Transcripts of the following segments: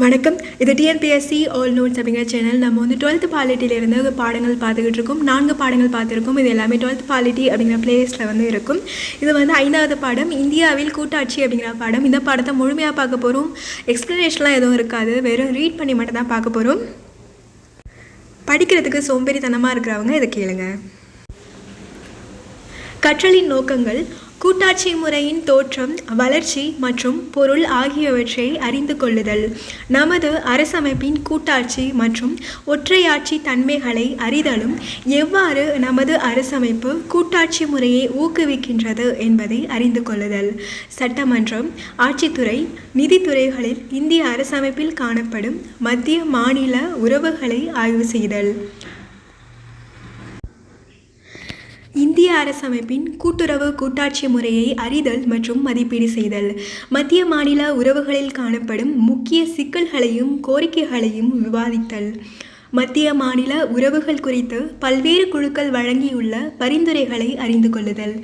வணக்கம். இது TNPSC all notes அப்படிங்கிற சேனல். நம்ம 12th பாலிட்டியிலிருந்து பாடங்கள் பார்த்துக்கிட்டு இருக்கோம். 4 பாடங்கள் பார்த்துருக்கோம். இது எல்லாமே 12th பாலிட்டி அப்படிங்கிற பிளேலிஸ்ட்டில் இருக்கும். இது 5வது பாடம், இந்தியாவில் கூட்டாட்சி அப்படிங்கிற பாடம். இந்த பாடத்தை முழுமையாக பார்க்க போகிறோம். எக்ஸ்ப்ளனேஷன்லாம் எதுவும் இருக்காது, வெறும் ரீட் பண்ணி மட்டும் தான் பார்க்க போகிறோம். படிக்கிறதுக்கு சோம்பேறித்தனமாக இருக்கிறவங்க இதை கேளுங்க. கற்றலின் நோக்கங்கள்: கூட்டாட்சி முறையின் தோற்றம், வளர்ச்சி மற்றும் பொருள் ஆகியவற்றை அறிந்து கொள்ளுதல். நமது அரசமைப்பின் கூட்டாட்சி மற்றும் ஒற்றையாட்சி தன்மைகளை அறிதலும், எவ்வாறு நமது அரசமைப்பு கூட்டாட்சி முறையை ஊக்குவிக்கின்றது என்பதை அறிந்து கொள்ளுதல். சட்டமன்றம், ஆட்சித்துறை, நிதித்துறைகளில் இந்திய அரசமைப்பில் காணப்படும் மத்திய மாநில உறவுகளை ஆய்வு செய்தல். இந்திய அரசமைப்பின் கூட்டுறவு கூட்டாட்சி முறையை அறிதல் மற்றும் மதிப்பீடு செய்தல். மத்திய மாநில உறவுகளில் காணப்படும் முக்கிய சிக்கல்களையும் கோரிக்கைகளையும் விவாதித்தல். மத்திய மாநில உறவுகள் குறித்து பல்வேறு குழுக்கள் வழங்கியுள்ள பரிந்துரைகளை அறிந்து கொள்ளுதல்.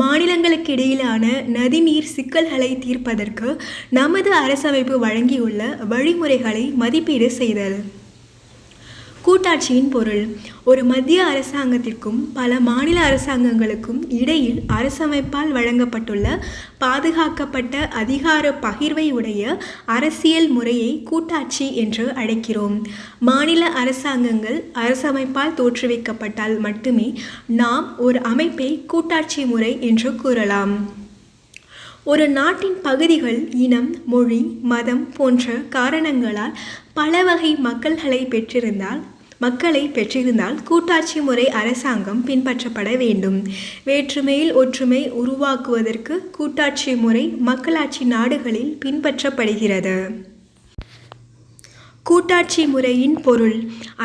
மாநிலங்களுக்கிடையிலான நதிநீர் சிக்கல்களை தீர்ப்பதற்கு நமது அரசமைப்பு வழங்கியுள்ள வழிமுறைகளை மதிப்பீடு செய்தல். கூட்டாட்சியின் பொருள்: ஒரு மத்திய அரசாங்கத்திற்கும் பல மாநில அரசாங்கங்களுக்கும் இடையில் அரசமைப்பால் வழங்கப்பட்டுள்ள பாதுகாக்கப்பட்ட அதிகார பகிர்வை உடைய அரசியல் முறையை கூட்டாட்சி என்று அழைக்கிறோம். மாநில அரசாங்கங்கள் அரசமைப்பால் தோற்றுவிக்கப்பட்டால் மட்டுமே நாம் ஒரு அமைப்பை கூட்டாட்சி முறை என்று கூறலாம். ஒரு நாட்டின் பகுதிகள் இனம், மொழி, மதம் போன்ற காரணங்களால் பல வகை மக்களை பெற்றிருந்தால் கூட்டாட்சி முறை அரசாங்கம் பின்பற்றப்பட வேண்டும். வேற்றுமையில் ஒற்றுமை உருவாக்குவதற்கு கூட்டாட்சி முறை மக்களாட்சி நாடுகளில் பின்பற்றப்படுகிறது. கூட்டாட்சி முறையின் பொருள்: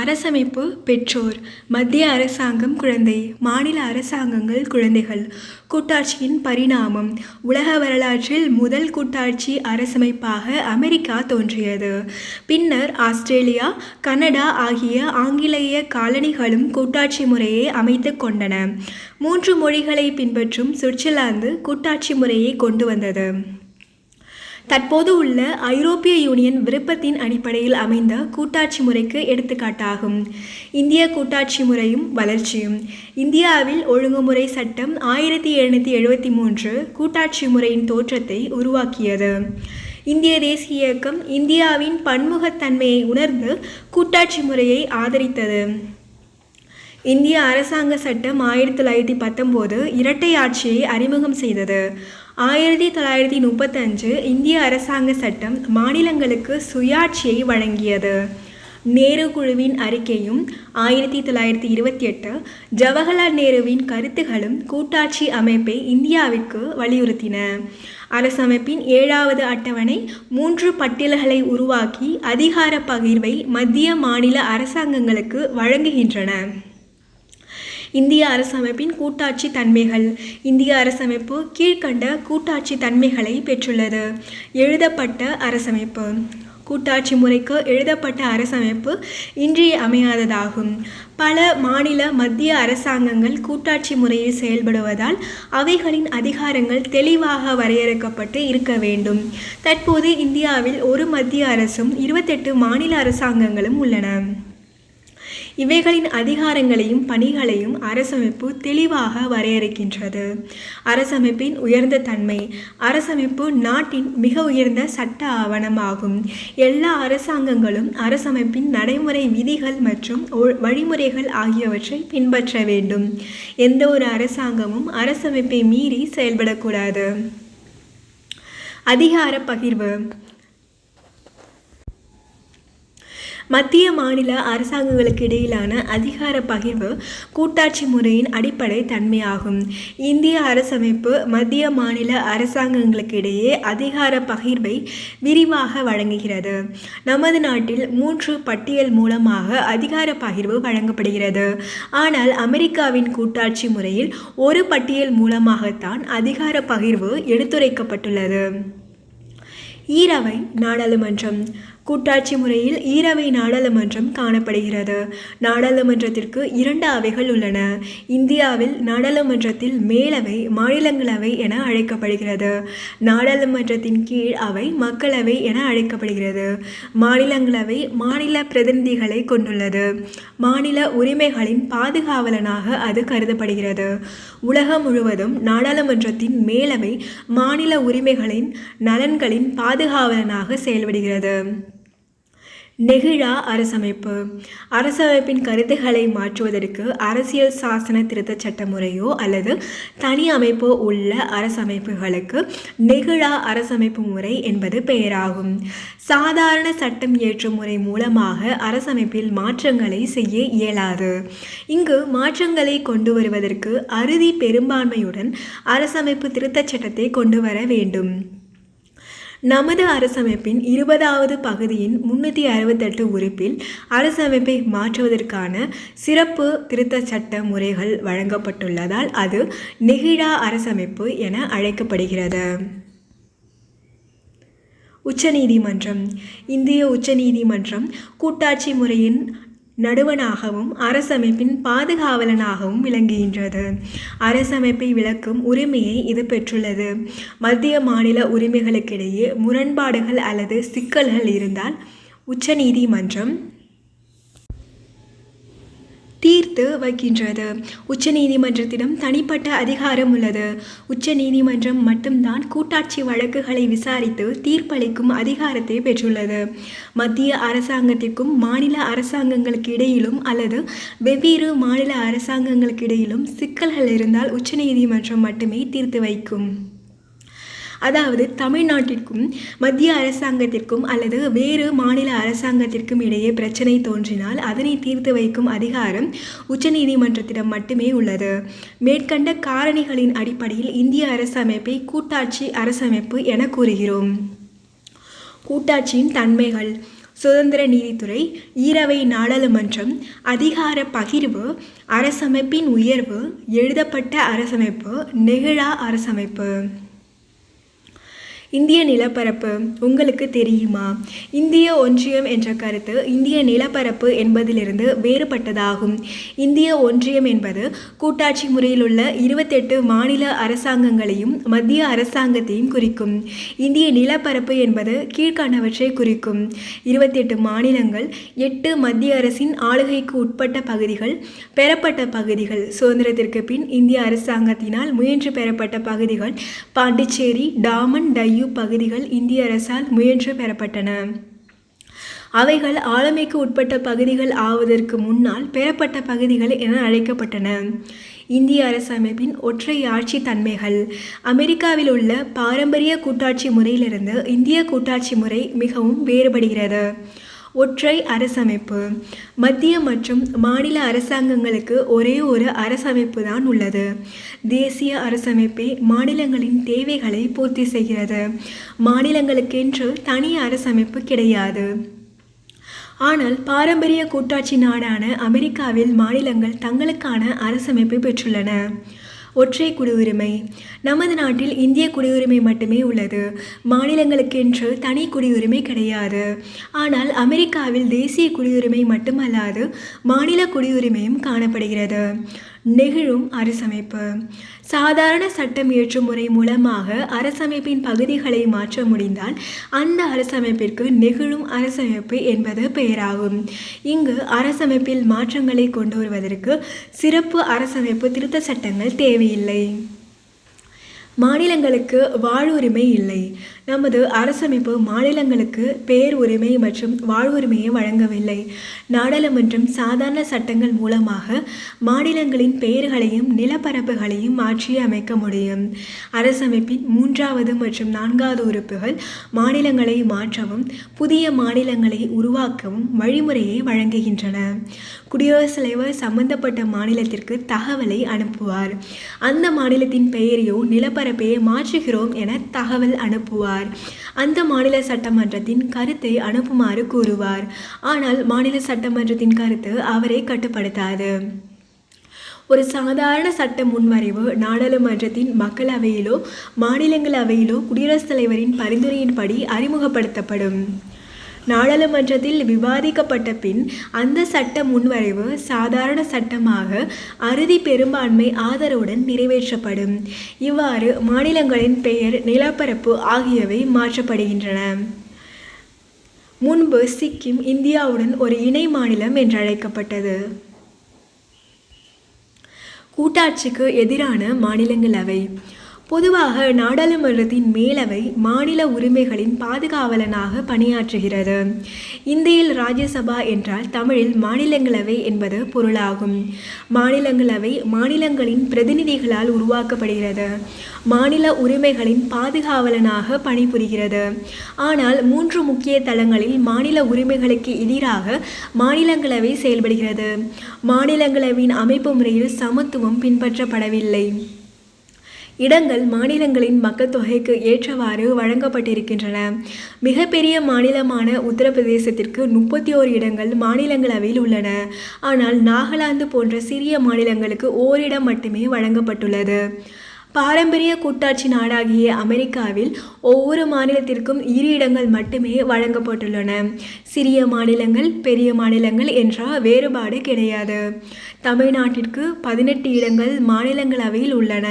அரசமைப்பு பெற்றோர், மத்திய அரசாங்கம் குழந்தை, மாநில அரசாங்கங்கள் குழந்தைகள். கூட்டாட்சியின் பரிணாமம்: உலக வரலாற்றில் முதல் கூட்டாட்சி அரசமைப்பாக அமெரிக்கா தோன்றியது. பின்னர் ஆஸ்திரேலியா, கனடா ஆகிய ஆங்கிலேய காலனிகளும் கூட்டாட்சி முறையை அமைத்து கொண்டன. 3 மொழிகளை பின்பற்றும் சுவிட்சர்லாந்து கூட்டாட்சி முறையை கொண்டு வந்தது. தற்போது உள்ள ஐரோப்பிய யூனியன் விருப்பத்தின் அடிப்படையில் அமைந்த கூட்டாட்சி முறைக்கு எடுத்துக்காட்டாகும். இந்திய கூட்டாட்சி முறையும் வளர்ச்சியும்: இந்தியாவில் ஒழுங்குமுறை சட்டம் 1773 கூட்டாட்சி முறையின் தோற்றத்தை உருவாக்கியது. இந்திய தேசிய இயக்கம் இந்தியாவின் பன்முகத்தன்மையை உணர்ந்து கூட்டாட்சி முறையை ஆதரித்தது. இந்திய அரசாங்க சட்டம் 1919 இரட்டை ஆட்சியை அறிமுகம் செய்தது. 1935 இந்திய அரசாங்க சட்டம் மாநிலங்களுக்கு சுயாட்சியை வழங்கியது. நேரு குழுவின் அறிக்கையும் 1928 ஜவஹர்லால் நேருவின் கருத்துகளும் கூட்டாட்சி அமைப்பை இந்தியாவிற்கு வலியுறுத்தின. அரசமைப்பின் 7வது அட்டவணை 3 பட்டியல்களை உருவாக்கி அதிகார பகிர்வை மத்திய மாநில அரசாங்கங்களுக்கு வழங்குகின்றன. இந்திய அரசமைப்பின் கூட்டாட்சி தன்மைகள்: இந்திய அரசமைப்பு கீழ்க்கண்ட கூட்டாட்சி தன்மைகளை பெற்றுள்ளது. எழுதப்பட்ட அரசமைப்பு: கூட்டாட்சி முறைக்கு எழுதப்பட்ட அரசமைப்பு இன்றியமையாததாகும். பல மாநில மத்திய அரசாங்கங்கள் கூட்டாட்சி முறையில் செயல்படுவதால் அவைகளின் அதிகாரங்கள் தெளிவாக வரையறுக்கப்பட்டு இருக்க வேண்டும். தற்போது இந்தியாவில் ஒரு மத்திய அரசும் 28 மாநில அரசாங்கங்களும் உள்ளன. இவைகளின் அதிகாரங்களையும் பணிகளையும் அரசமைப்பு தெளிவாக வரையறுக்கின்றது. அரசமைப்பின் உயர்ந்த தன்மை: அரசமைப்பு நாட்டின் மிக உயர்ந்த சட்ட ஆவணமாகும். எல்லா அரசாங்கங்களும் அரசமைப்பின் நடைமுறை விதிகள் மற்றும் வழிமுறைகள் ஆகியவற்றை பின்பற்ற வேண்டும். எந்த ஒரு அரசாங்கமும் அரசமைப்பை மீறி செயல்படக்கூடாது. அதிகார பகிர்வு: மத்திய மாநில அரசாங்கங்களுக்கு இடையிலான அதிகார பகிர்வு கூட்டாட்சி முறையின் அடிப்படை தன்மையாகும். இந்திய அரசமைப்பு மத்திய மாநில அரசாங்கங்களுக்கிடையே அதிகார பகிர்வை விரிவாக வழங்குகிறது. நமது நாட்டில் 3 பட்டியல் மூலமாக அதிகார பகிர்வு வழங்கப்படுகிறது. ஆனால் அமெரிக்காவின் கூட்டாட்சி முறையில் ஒரு பட்டியல் மூலமாகத்தான் அதிகார பகிர்வு எடுத்துரைக்கப்பட்டுள்ளது. ஈரவை நாடாளுமன்றம்: கூட்டாட்சி முறையில் ஈரவை நாடாளுமன்றம் காணப்படுகிறது. நாடாளுமன்றத்திற்கு 2 அவைகள் உள்ளன. இந்தியாவில் நாடாளுமன்றத்தில் மேலவை மாநிலங்களவை என அழைக்கப்படுகிறது. நாடாளுமன்றத்தின் கீழ் அவை மக்களவை என அழைக்கப்படுகிறது. மாநிலங்களவை மாநில பிரதிநிதிகளை கொண்டுள்ளது. மாநில உரிமைகளின் பாதுகாவலனாக அது கருதப்படுகிறது. உலகம் முழுவதும் நாடாளுமன்றத்தின் மேலவை மாநில உரிமைகளின் நலன்களின் பாதுகாவலனாக செயல்படுகிறது. நெகிழா அரசமைப்பு. அரசமைப்பின் கருத்துக்களை மாற்றுவதற்கு அரசியல் சாசன திருத்தச் சட்ட முறையோ அல்லது தனி அமைப்போ உள்ள அரசமைப்புகளுக்கு நெகிழா அரசமைப்பு முறை என்பது பெயராகும். சாதாரண சட்டம் இயற்றும் முறை மூலமாக அரசமைப்பில் மாற்றங்களை செய்ய இயலாது. இங்கு மாற்றங்களை கொண்டு வருவதற்கு அறுதி பெரும்பான்மையுடன் அரசமைப்பு திருத்தச் சட்டத்தை கொண்டு வர வேண்டும். நமது அரசமைப்பின் 20வது பகுதியின் 368 உறுப்பில் அரசமைப்பை மாற்றுவதற்கான சிறப்பு திருத்தச் சட்ட முறைகள் வழங்கப்பட்டுள்ளதால் அது நெகிழா அரசமைப்பு என அழைக்கப்படுகிறது. உச்சநீதிமன்றம். இந்திய உச்சநீதிமன்றம் கூட்டாட்சி முறையின் நடுவனாகவும் அரசமைப்பின் பாதுகாவலனாகவும் விளங்குகின்றது. அரசமைப்பை விளக்கும் உரிமையை இது பெற்றுள்ளது. மத்திய மாநில உரிமைகளுக்கிடையே முரண்பாடுகள் அல்லது சிக்கல்கள் இருந்தால் உச்சநீதிமன்றம் தீர்த்து வைக்கின்றது. உச்சநீதிமன்றத்திடம் தனிப்பட்ட அதிகாரம் உள்ளது. உச்சநீதிமன்றம் மட்டும்தான் கூட்டாட்சி வழக்குகளை விசாரித்து தீர்ப்பளிக்கும் அதிகாரத்தை பெற்றுள்ளது. மத்திய அரசாங்கத்திற்கும் மாநில அரசாங்கங்களுக்கு இடையிலும் அல்லது வெவ்வேறு மாநில அரசாங்கங்களுக்கு இடையிலும் சிக்கல்கள் இருந்தால் உச்சநீதிமன்றம் மட்டுமே தீர்த்து வைக்கும். அதாவது தமிழ்நாட்டிற்கும் மத்திய அரசாங்கத்திற்கும் அல்லது வேறு மாநில அரசாங்கத்திற்கும் இடையே பிரச்சனை தோன்றினால் அதனை தீர்த்து வைக்கும் அதிகாரம் உச்சநீதிமன்றத்திடம் மட்டுமே உள்ளது. மேற்கண்ட காரணிகளின் அடிப்படையில் இந்திய அரசமைப்பை கூட்டாட்சி அரசமைப்பு என கூறுகிறோம். கூட்டாட்சியின் தன்மைகள்: சுதந்திர நீதித்துறை, ஈரவை நாடாளுமன்றம், அதிகார பகிர்வு, அரசமைப்பின் உயர்வு, எழுதப்பட்ட அரசமைப்பு, நெகிழா அரசமைப்பு. இந்திய நிலப்பரப்பு உங்களுக்கு தெரியுமா? இந்திய ஒன்றியம் என்ற கருத்து இந்திய நிலப்பரப்பு என்பதிலிருந்து வேறுபட்டதாகும். இந்திய ஒன்றியம் என்பது கூட்டாட்சி முறையில் உள்ள 28 மாநில அரசாங்கங்களையும் மத்திய அரசாங்கத்தையும் குறிக்கும். இந்திய நிலப்பரப்பு என்பது கீழ்காண்டவற்றை குறிக்கும்: 28 மாநிலங்கள், 8 மத்திய அரசின் ஆளுகைக்கு உட்பட்ட பகுதிகள், பெறப்பட்ட பகுதிகள், சுதந்திரத்திற்கு பின் இந்திய அரசாங்கத்தினால் முயன்று பெறப்பட்ட பகுதிகள், பாண்டிச்சேரி, டாமன் டையூ பகுதிகள் இந்திய அரசால் முயன்று பெறப்பட்டன. அவைகள் ஆளுமைக்கு உட்பட்ட பகுதிகள் ஆவதற்கு முன்னால் பெறப்பட்ட பகுதிகள் என அழைக்கப்பட்டன. இந்திய அரசமைப்பின் ஒற்றை ஆட்சி தன்மைகள். அமெரிக்காவில் உள்ள பாரம்பரிய கூட்டாட்சி முறையிலிருந்து இந்திய கூட்டாட்சி முறை மிகவும் வேறுபடுகிறது. ஒற்றை அரசமைப்பு. மத்திய மற்றும் மாநில அரசாங்கங்களுக்கு ஒரே ஒரு அரசமைப்பு தான் உள்ளது. தேசிய அரசமைப்பே மாநிலங்களின் தேவைகளை பூர்த்தி செய்கிறது. மாநிலங்களுக்கென்று தனி அரசமைப்பு கிடையாது. ஆனால் பாரம்பரிய கூட்டாட்சி நாடான அமெரிக்காவில் மாநிலங்கள் தங்களுக்கான அரசமைப்பை பெற்றுள்ளன. ஒற்றை குடியுரிமை. நமது நாட்டில் இந்திய குடியுரிமை மட்டுமே உள்ளது. மாநிலங்களுக்கென்று தனி குடியுரிமை கிடையாது. ஆனால் அமெரிக்காவில் தேசிய குடியுரிமை மட்டுமல்லாது மாநில குடியுரிமையும் காணப்படுகிறது. நெகிழும் அரசமைப்பு. சாதாரண சட்டம் இயற்றும் முறை மூலமாக அரசமைப்பின் பகுதிகளை மாற்ற முடிந்தால் அந்த அரசமைப்பிற்கு நெகிழும் அரசமைப்பு என்பது பெயராகும். இங்கு அரசமைப்பில் மாற்றங்களை கொண்டு வருவதற்கு சிறப்பு அரசமைப்பு திருத்த சட்டங்கள் தேவையில்லை. மாநிலங்களுக்கு வாழ்வுரிமை இல்லை. நமது அரசமைப்பு மாநிலங்களுக்கு பெயர் உரிமை மற்றும் வாழ்வுரிமையை வழங்கவில்லை. நாடாளுமன்றம் சாதாரண சட்டங்கள் மூலமாக மாநிலங்களின் பெயர்களையும் நிலப்பரப்புகளையும் மாற்றி அமைக்க முடியும். அரசமைப்பின் 3வது மற்றும் 4வது உறுப்புகள் மாநிலங்களை மாற்றவும் புதிய மாநிலங்களை உருவாக்கவும் வழிமுறையை வழங்குகின்றன. குடியரசுத் தலைவர் சம்பந்தப்பட்ட மாநிலத்திற்கு தகவலை அனுப்புவார். அந்த மாநிலத்தின் பெயரையோ நிலப்பரப்பையோ மாற்றுகிறோம் என தகவல் அனுப்புவார். அந்த மாநில சட்டமன்றத்தின் கருத்தை அனுப்புமாறு கூறுவார். ஆனால் மாநில சட்டமன்றத்தின் கருத்து அவரை கட்டுப்படுத்தாது. ஒரு சாதாரண சட்ட முன்வரைவு நாடாளுமன்றத்தின் மக்களவையிலோ மாநிலங்களவையிலோ குடியரசுத் தலைவரின் பரிந்துரையின்படி அறிமுகப்படுத்தப்படும். நாடாளுமன்றத்தில் விவாதிக்கப்பட்ட பின் அந்த சட்ட முன்வரைவு சாதாரண சட்டமாக அறுதி பெரும்பான்மை ஆதரவுடன் நிறைவேற்றப்படும். இவ்வாறு மாநிலங்களின் பெயர், நிலப்பரப்பு ஆகியவை மாற்றப்படுகின்றன. முன்பு சிக்கிம் இந்தியாவுடன் ஒரு இணை மாநிலம் என்றழைக்கப்பட்டது. கூட்டாட்சிக்கு எதிரான மாநிலங்களவை. பொதுவாக நாடாளுமன்றத்தின் மேலவை மாநில உரிமைகளின் பாதுகாவலனாக பணியாற்றுகிறது. இந்தியில் ராஜ்யசபா என்றால் தமிழில் மாநிலங்களவை என்பது பொருளாகும். மாநிலங்களவை மாநிலங்களின் பிரதிநிதிகளால் உருவாக்கப்படுகிறது. மாநில உரிமைகளின் பாதுகாவலனாக பணிபுரிகிறது. ஆனால் 3 முக்கிய தளங்களில் மாநில உரிமைகளுக்கு எதிராக மாநிலங்களவை செயல்படுகிறது. மாநிலங்களவையின் அமைப்பு முறையில் சமத்துவம் பின்பற்றப்படவில்லை. இடங்கள் மாநிலங்களின் மக்கள் தொகைக்கு ஏற்றவாறு வழங்கப்பட்டிருக்கின்றன. மிகப்பெரிய மாநிலமான உத்தரப்பிரதேசத்திற்கு 31 இடங்கள் மாநிலங்களவையில் உள்ளன. ஆனால் நாகாலாந்து போன்ற சிறிய மாநிலங்களுக்கு ஓரிடம் மட்டுமே வழங்கப்பட்டுள்ளது. பாரம்பரிய கூட்டாட்சி நாடாகிய அமெரிக்காவில் ஒவ்வொரு மாநிலத்திற்கும் 2 இடங்கள் மட்டுமே வழங்கப்பட்டுள்ளன. சிறிய மாநிலங்கள், பெரிய மாநிலங்கள் என்ற வேறுபாடு கிடையாது. தமிழ்நாட்டிற்கு 18 இடங்கள் மாநிலங்களவையில் உள்ளன.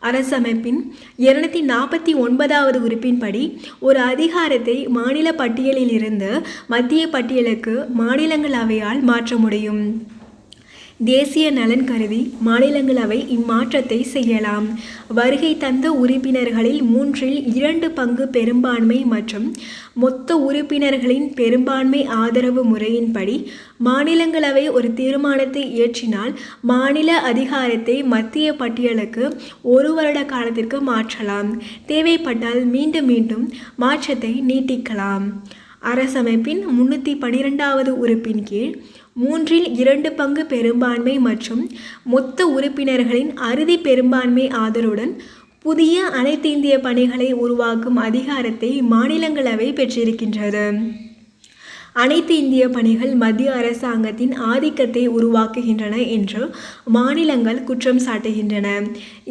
அரசமைப்பின் 249வது உறுப்பின்படி ஒரு அதிகாரத்தை மாநில பட்டியலிலிருந்து மத்திய பட்டியலுக்கு மாநிலங்களவையால் மாற்ற முடியும். தேசிய நலன் கருதி மாநிலங்களவை இம்மாற்றத்தை செய்யலாம். வருகை தந்த உறுப்பினர்களில் 2/3 பங்கு பெரும்பான்மை மற்றும் மொத்த உறுப்பினர்களின் பெரும்பான்மை ஆதரவு முறையின்படி மாநிலங்களவை ஒரு தீர்மானத்தை இயற்றினால் மாநில அதிகாரத்தை மத்திய பட்டியலுக்கு 1 வருட காலத்திற்கு மாற்றலாம். தேவைப்பட்டால் மீண்டும் மீண்டும் மாற்றத்தை நீட்டிக்கலாம். அரசமைப்பின் 312வது உறுப்பின் கீழ் 2/3 பங்கு பெரும்பான்மை மற்றும் மொத்த உறுப்பினர்களின் அறுதி பெரும்பான்மை ஆதரவுடன் புதிய அனைத்து இந்திய பணிகளை உருவாக்கும் அதிகாரத்தை மாநிலங்களவை பெற்றிருக்கின்றது. அனைத்து இந்திய பணிகள் மத்திய அரசாங்கத்தின் ஆதிக்கத்தை உருவாக்குகின்றன என்று மாநிலங்கள் குற்றம் சாட்டுகின்றன.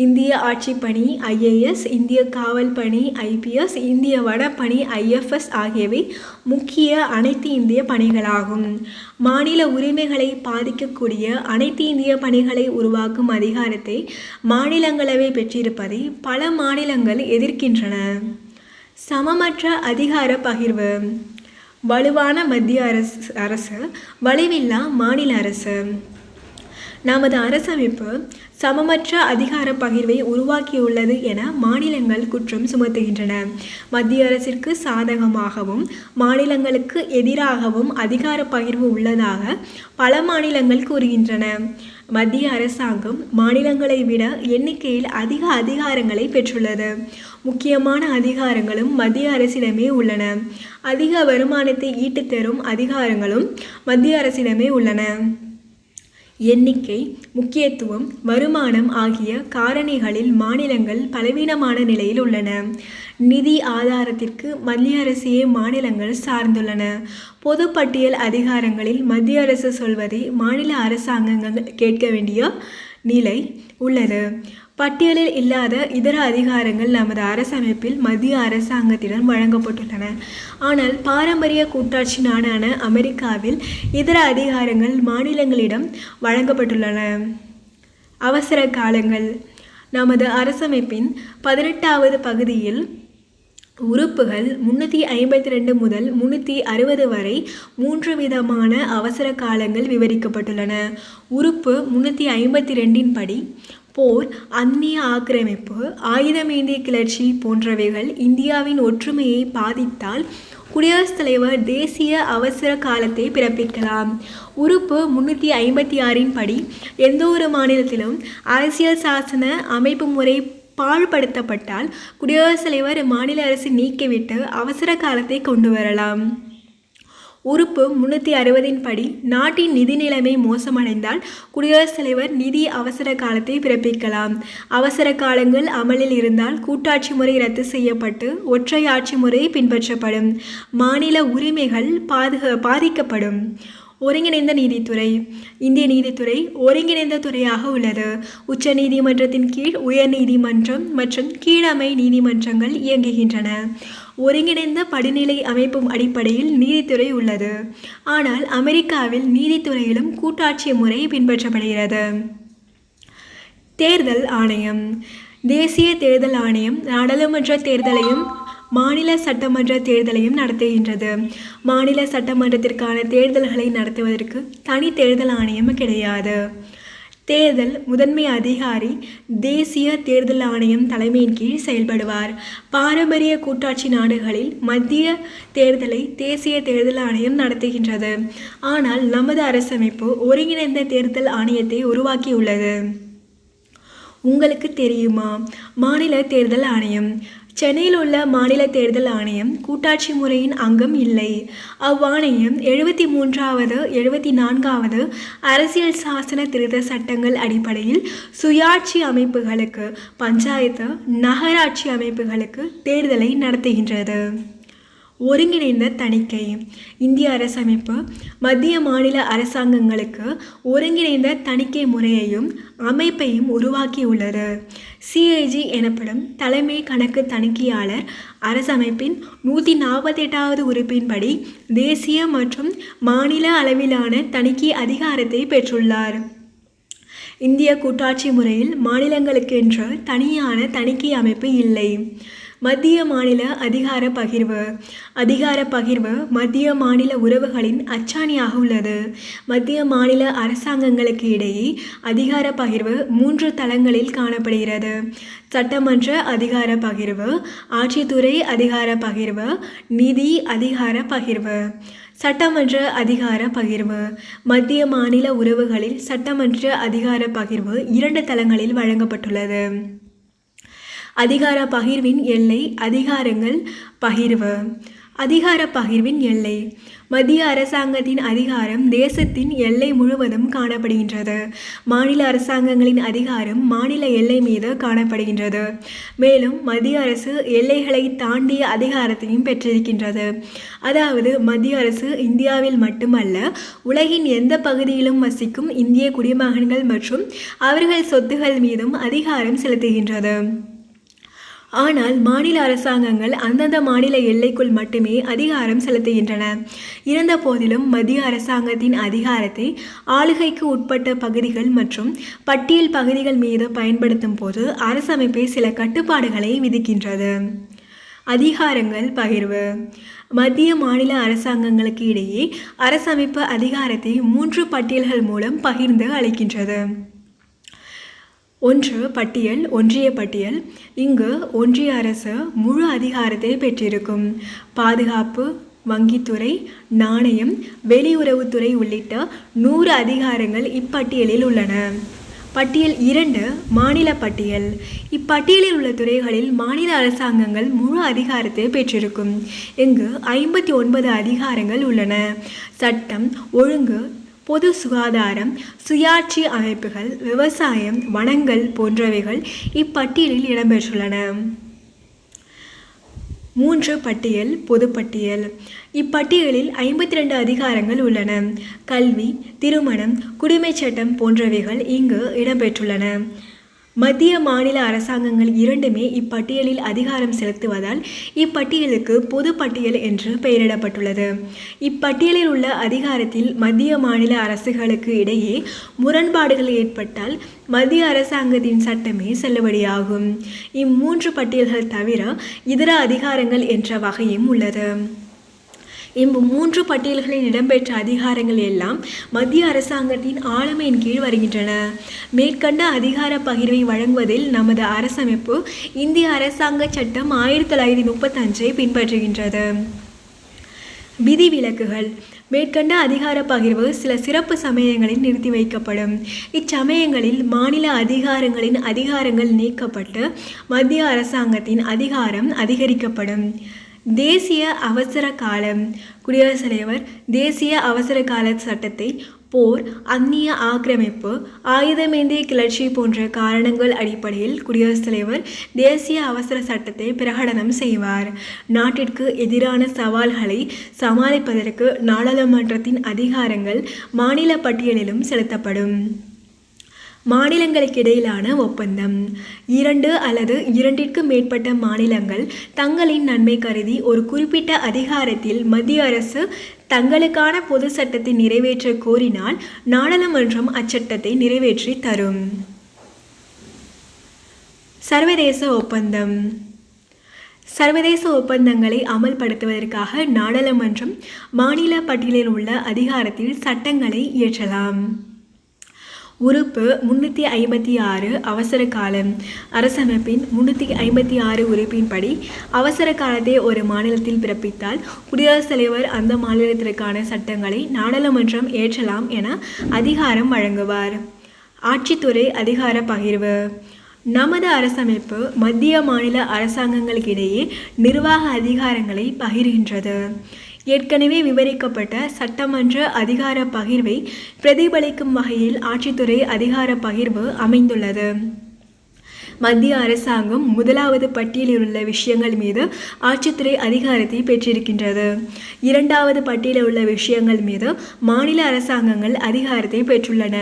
இந்திய ஆட்சிப்பணி IAS, இந்திய காவல் பணி IPS, இந்திய வனப்பணி IFS ஆகியவை முக்கிய அனைத்து இந்திய பணிகளாகும். மாநில உரிமைகளை பாதிக்கக்கூடிய அனைத்து இந்திய பணிகளை உருவாக்கும் அதிகாரத்தை மாநிலங்களவை பெற்றிருப்பதை பல மாநிலங்கள் எதிர்க்கின்றன. சமமற்ற அதிகார பகிர்வு. வலுவான மத்திய அரசு, வலுவில்லா மாநில அரசு. நமது அரசமைப்பு சமமற்ற அதிகார பகிர்வை உருவாக்கியுள்ளது என மாநிலங்கள் குற்றம் சுமத்துகின்றன. மத்திய அரசிற்கு சாதகமாகவும் மாநிலங்களுக்கு எதிராகவும் அதிகார பகிர்வு உள்ளதாக பல மாநிலங்கள் கூறுகின்றன. மத்திய அரசாங்கம் மாநிலங்களை விட எண்ணிக்கையில் அதிக அதிகாரங்களை பெற்றுள்ளது. முக்கியமான அதிகாரங்களும் மத்திய அரசிடமே உள்ளன. அதிக வருமானத்தை ஈட்டித்தரும் அதிகாரங்களும் மத்திய அரசிடமே உள்ளன. எண்ணிக்கை, முக்கியத்துவம், வருமானம் ஆகிய காரணிகளில் மாநிலங்கள் பலவீனமான நிலையில் உள்ளன. நிதி ஆதாரத்திற்கு மத்திய அரசையே மாநிலங்கள் சார்ந்துள்ளன. பொது பட்டியல் அதிகாரங்களில் மத்திய அரசு சொல்வதை மாநில அரசாங்கங்கள் கேட்க வேண்டிய நிலை உள்ளது. பட்டியலில் இல்லாத இதர அதிகாரங்கள் நமது அரசமைப்பில் மத்திய அரசாங்கத்திடம் வழங்கப்பட்டுள்ளன. ஆனால் பாரம்பரிய கூட்டாட்சி நாடான அமெரிக்காவில் இதர அதிகாரங்கள் மாநிலங்களிடம் வழங்கப்பட்டுள்ளன. அவசர காலங்கள். நமது அரசமைப்பின் 18வது பகுதியில் உறுப்புகள் 352 முதல் 360 வரை 3 விதமான அவசர காலங்கள் விவரிக்கப்பட்டுள்ளன. உறுப்பு 352 படி போர், அந்நிய ஆக்கிரமிப்பு, ஆயுதமேந்திய கிளர்ச்சி போன்றவைகள் இந்தியாவின் ஒற்றுமையை பாதித்தால் குடியரசுத் தலைவர் தேசிய அவசர காலத்தை பிறப்பிக்கலாம். உறுப்பு 356 படி எந்த ஒரு மாநிலத்திலும் அரசியல் சாசன அமைப்பு முறை பாழ்படுத்தப்பட்டால் குடியரசுத் தலைவர் மாநில அரசு நீக்கிவிட்டு அவசர காலத்தை கொண்டு வரலாம். உறுப்பு 360 படி நாட்டின் நிதி நிலைமை மோசமடைந்தால் குடியரசுத் தலைவர் நிதி அவசர காலத்தை பிறப்பிக்கலாம். அவசர காலங்கள் அமலில் இருந்தால் கூட்டாட்சி முறை ரத்து செய்யப்பட்டு ஒற்றை ஆட்சி முறை பின்பற்றப்படும். மாநில உரிமைகள் பாதிக்கப்படும். ஒருங்கிணைந்த நீதித்துறை. இந்திய நீதித்துறை ஒருங்கிணைந்த துறையாக உள்ளது. உச்ச நீதிமன்றத்தின் கீழ் உயர் நீதிமன்றம் மற்றும் கீழமை நீதிமன்றங்கள் இயங்குகின்றன. ஒருங்கிணைந்த படிநிலை அமைப்பும் அடிப்படையில் நீதித்துறை உள்ளது. ஆனால் அமெரிக்காவில் நீதித்துறையிலும் கூட்டாட்சி முறை பின்பற்றப்படுகிறது. தேர்தல் ஆணையம். தேசிய தேர்தல் ஆணையம் நாடாளுமன்ற தேர்தலையும் மாநில சட்டமன்ற தேர்தலையும் நடத்துகின்றது. மாநில சட்டமன்றத்திற்கான தேர்தல்களை நடத்துவதற்கு தனி தேர்தல் ஆணையம் கிடையாது. தேர்தல் முதன்மை அதிகாரி தேசிய தேர்தல் ஆணையம் தலைமையின் கீழ் செயல்படுவார். பாரம்பரிய கூட்டாட்சி நாடுகளில் மத்திய தேர்தலை தேசிய தேர்தல் ஆணையம் நடத்துகின்றது. ஆனால் நமது அரசமைப்பு ஒருங்கிணைந்த தேர்தல் ஆணையத்தை உருவாக்கியுள்ளது. உங்களுக்கு தெரியுமா? மாநில தேர்தல் ஆணையம். சென்னையில் உள்ள மாநில தேர்தல் ஆணையம் கூட்டாட்சி முறையின் அங்கம் இல்லை. அவ்வாணையம் 73வது 74வது அரசியல் சாசன திருத்த சட்டங்கள் அடிப்படையில் சுயாட்சி அமைப்புகளுக்கு, பஞ்சாயத்து, நகராட்சி அமைப்புகளுக்கு தேர்தலை நடத்துகின்றது. ஒருங்கிணைந்த தணிக்கை. இந்திய அரசமைப்பு மத்திய மாநில அரசாங்கங்களுக்கு ஒருங்கிணைந்த தணிக்கை முறையையும் அமைப்பையும் உருவாக்கியுள்ளது. சிஏஜி எனப்படும் தலைமை கணக்கு தணிக்கையாளர் அரசமைப்பின் 148வது உறுப்பின்படி தேசிய மற்றும் மாநில அளவிலான தணிக்கை அதிகாரத்தை பெற்றுள்ளார். இந்திய கூட்டாட்சி முறையில் மாநிலங்களுக்கென்று தனியான தணிக்கை அமைப்பு இல்லை. மத்திய மாநில அதிகார பகிர்வு. அதிகார பகிர்வு மத்திய மாநில உறவுகளின் அச்சாணியாக உள்ளது. மத்திய மாநில அரசாங்கங்களுக்கு இடையே அதிகார பகிர்வு 3 தளங்களில் காணப்படுகிறது. சட்டமன்ற அதிகார பகிர்வு, ஆட்சித்துறை அதிகார பகிர்வு, நிதி அதிகார பகிர்வு. சட்டமன்ற அதிகார பகிர்வு. மத்திய மாநில உறவுகளில் சட்டமன்ற அதிகார பகிர்வு 2 தளங்களில் வழங்கப்பட்டுள்ளது. அதிகார பகிர்வின் எல்லை. அதிகாரங்கள் பகிர்வு. அதிகார பகிர்வின் எல்லை. மத்திய அரசாங்கத்தின் அதிகாரம் தேசத்தின் எல்லை முழுவதும் காணப்படுகின்றது. மாநில அரசாங்கங்களின் அதிகாரம் மாநில எல்லை மீது காணப்படுகின்றது. மேலும் மத்திய அரசு எல்லைகளை தாண்டிய அதிகாரத்தையும் பெற்றிருக்கின்றது. அதாவது மத்திய அரசு இந்தியாவில் மட்டுமல்ல, உலகின் எந்த பகுதியிலும் வசிக்கும் இந்திய குடிமகன்கள் மற்றும் அவர்கள் சொத்துகள் மீதும் அதிகாரம் செலுத்துகின்றது. ஆனால் மாநில அரசாங்கங்கள் அந்தந்த மாநில எல்லைக்குள் மட்டுமே அதிகாரம் செலுத்துகின்றன. இருந்த போதிலும் மத்திய அரசாங்கத்தின் அதிகாரத்தை ஆளுகைக்கு உட்பட்ட பகுதிகள் மற்றும் பட்டியல் பகுதிகள் மீது பயன்படுத்தும் போது அரசமைப்பை சில கட்டுப்பாடுகளை விதிக்கின்றது. அதிகாரங்கள் பகிர்வு. மத்திய மாநில அரசாங்கங்களுக்கு இடையே அரசமைப்பு அதிகாரத்தை 3 பட்டியல்கள் மூலம் பகிர்ந்து அளிக்கின்றது. 1. பட்டியல். ஒன்றிய பட்டியல். இங்கு ஒன்றிய அரசு முழு அதிகாரத்தை பெற்றிருக்கும். பாதுகாப்பு, வங்கித்துறை, நாணயம், வெளியுறவுத்துறை உள்ளிட்ட 100 அதிகாரங்கள் இப்பட்டியலில் உள்ளன. பட்டியல் 2. மாநில பட்டியல். இப்பட்டியலில் உள்ள துறைகளில் மாநில அரசாங்கங்கள் முழு அதிகாரத்தை பெற்றிருக்கும். இங்கு 59 அதிகாரங்கள் உள்ளன. சட்டம், ஒழுங்கு, பொது சுகாதாரம், சுயாட்சி அமைப்புகள், விவசாயம், வனங்கள் போன்றவைகள் இப்பட்டியலில் இடம்பெற்றுள்ளன. 3. பட்டியல். பொதுப்பட்டியல். இப்பட்டியலில் 52 அதிகாரங்கள் உள்ளன. கல்வி, திருமணம், குடிமைச் சட்டம் போன்றவைகள் இங்கு இடம்பெற்றுள்ளன. மத்திய மாநில அரசாங்கங்கள் இரண்டுமே இப்பட்டியலில் அதிகாரம் செலுத்துவதால் இப்பட்டியலுக்கு பொது பட்டியல் என்று பெயரிடப்பட்டுள்ளது. இப்பட்டியலில் உள்ள அதிகாரத்தில் மத்திய மாநில அரசுகளுக்கு இடையே முரண்பாடுகள் ஏற்பட்டால் மத்திய அரசாங்கத்தின் சட்டமே செல்லுபடியாகும். இம்3 பட்டியல்கள் தவிர இதர அதிகாரங்கள் என்ற வகையும் உள்ளது. இம்3 பட்டியல்களில் இடம்பெற்ற அதிகாரங்கள் எல்லாம் மத்திய அரசாங்கத்தின் ஆளுமையின் கீழ் வருகின்றன. மேற்கண்ட அதிகார பகிர்வை வழங்குவதில் நமது அரசமைப்பு இந்திய அரசாங்க சட்டம் 1935 பின்பற்றுகின்றது. விதிவிலக்குகள். மேற்கண்ட அதிகார பகிர்வு சில சிறப்பு சமயங்களில் நிறுத்தி வைக்கப்படும். இச்சமயங்களில் மாநில அதிகாரங்களின் அதிகாரங்கள் நீக்கப்பட்டு மத்திய அரசாங்கத்தின் அதிகாரம் அதிகரிக்கப்படும். தேசிய அவசர காலம். குடியரசுத் தலைவர் தேசிய அவசர கால சட்டத்தை போர், அந்நிய ஆக்கிரமிப்பு, ஆயுதமேந்திய கிளர்ச்சி போன்ற காரணங்கள் அடிப்படையில் குடியரசுத் தலைவர் தேசிய அவசர சட்டத்தை பிரகடனம் செய்வார். நாட்டிற்கு எதிரான சவால்களை சமாளிப்பதற்கு நாடாளுமன்றத்தின் அதிகாரங்கள் மாநில பட்டியலிலும் செலுத்தப்படும். மாநிலங்களுக்கு இடையிலான ஒப்பந்தம். 2 அல்லது 2ற்கு மேற்பட்ட மாநிலங்கள் தங்களின் நன்மை கருதி ஒரு குறிப்பிட்ட அதிகாரத்தில் மத்திய அரசு தங்களுக்கான பொது சட்டத்தை நிறைவேற்ற கோரினால் நாடாளுமன்றம் அச்சட்டத்தை நிறைவேற்றி தரும். சர்வதேச ஒப்பந்தம். சர்வதேச ஒப்பந்தங்களை அமல்படுத்துவதற்காக நாடாளுமன்றம் மாநில பட்டியலில் உள்ள அதிகாரத்தில் சட்டங்களை இயற்றலாம். உறுப்பு 356 அவசர காலம். அரசமைப்பின் 356 உறுப்பின்படி அவசர காலத்தை ஒரு மாநிலத்தில் பிறப்பித்தால் குடியரசுத் தலைவர் அந்த மாநிலத்திற்கான சட்டங்களை நாடாளுமன்றம் இயற்றலாம் என அதிகாரம் வழங்குவார். ஆட்சித்துறை அதிகார பகிர்வு. நமது அரசமைப்பு மத்திய மாநில அரசாங்கங்களுக்கிடையே நிர்வாக அதிகாரங்களை பகிர்கின்றது. ஏற்கனவே விவரிக்கப்பட்ட சட்டமன்ற அதிகார பகிர்வை பிரதிபலிக்கும் வகையில் ஆட்சித்துறை அதிகார பகிர்வு அமைந்துள்ளது. மத்திய அரசாங்கம் முதலாவது பட்டியலில் உள்ள விஷயங்கள் மீது ஆட்சித்துறை அதிகாரத்தை பெற்றிருக்கின்றது. 2வது பட்டியலில் உள்ள விஷயங்கள் மீது மாநில அரசாங்கங்கள் அதிகாரத்தை பெற்றுள்ளன.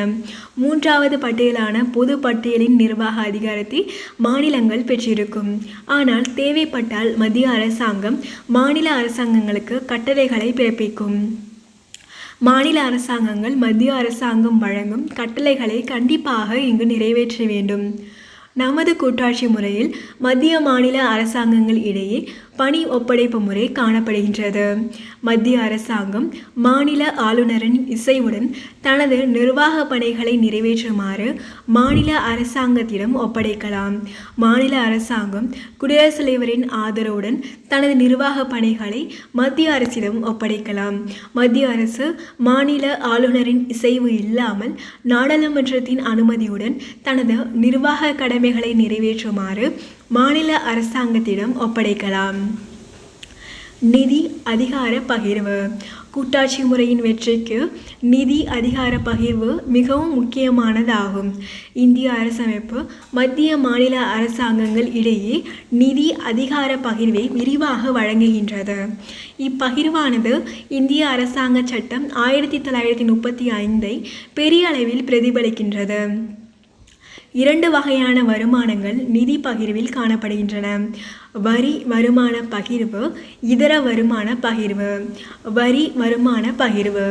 3வது பட்டியலான பொது பட்டியலின் நிர்வாக அதிகாரத்தை மாநிலங்கள் பெற்றிருக்கும். ஆனால் தேவைப்பட்டால் மத்திய அரசாங்கம் மாநில அரசாங்கங்களுக்கு கட்டளைகளை பிறப்பிக்கும். மாநில அரசாங்கங்கள் மத்திய அரசாங்கம் வழங்கும் கட்டளைகளை கண்டிப்பாக இங்கு நிறைவேற்ற வேண்டும். நமது கூட்டாட்சி முறையில் மத்திய மாநில அரசாங்கங்கள் இடையே பணி ஒப்படைப்பு முறை காணப்படுகின்றது. மத்திய அரசாங்கம் மாநில ஆளுநரின் இசைவுடன் தனது நிர்வாக பணிகளை நிறைவேற்றுமாறு மாநில அரசாங்கத்திடம் ஒப்படைக்கலாம். மாநில அரசாங்கம் குடியரசுத் தலைவரின் ஆதரவுடன் தனது நிர்வாக பணிகளை மத்திய அரசிடம் ஒப்படைக்கலாம். மத்திய அரசு மாநில ஆளுநரின் இசைவு இல்லாமல் நாடாளுமன்றத்தின் அனுமதியுடன் தனது நிர்வாக கடமைகளை நிறைவேற்றுமாறு மாநில அரசாங்கத்திடம் ஒப்படைக்கலாம். நிதி அதிகார பகிர்வு. கூட்டாட்சி முறையின் வெற்றிக்கு நிதி அதிகார பகிர்வு மிகவும் முக்கியமானதாகும். இந்திய அரசமைப்பு மத்திய மாநில அரசாங்கங்கள் இடையே நிதி அதிகார பகிர்வை விரிவாக வழங்குகின்றது. இப்பகிர்வானது இந்திய அரசாங்க சட்டம் 1935 பெரிய அளவில் பிரதிபலிக்கின்றது. 2 வகையான வருமானங்கள் நிதி பகிர்வில் காணப்படுகின்றன. வரி வருமான பகிர்வு, இதர வருமான பகிர்வு. வரி வருமான பகிர்வு.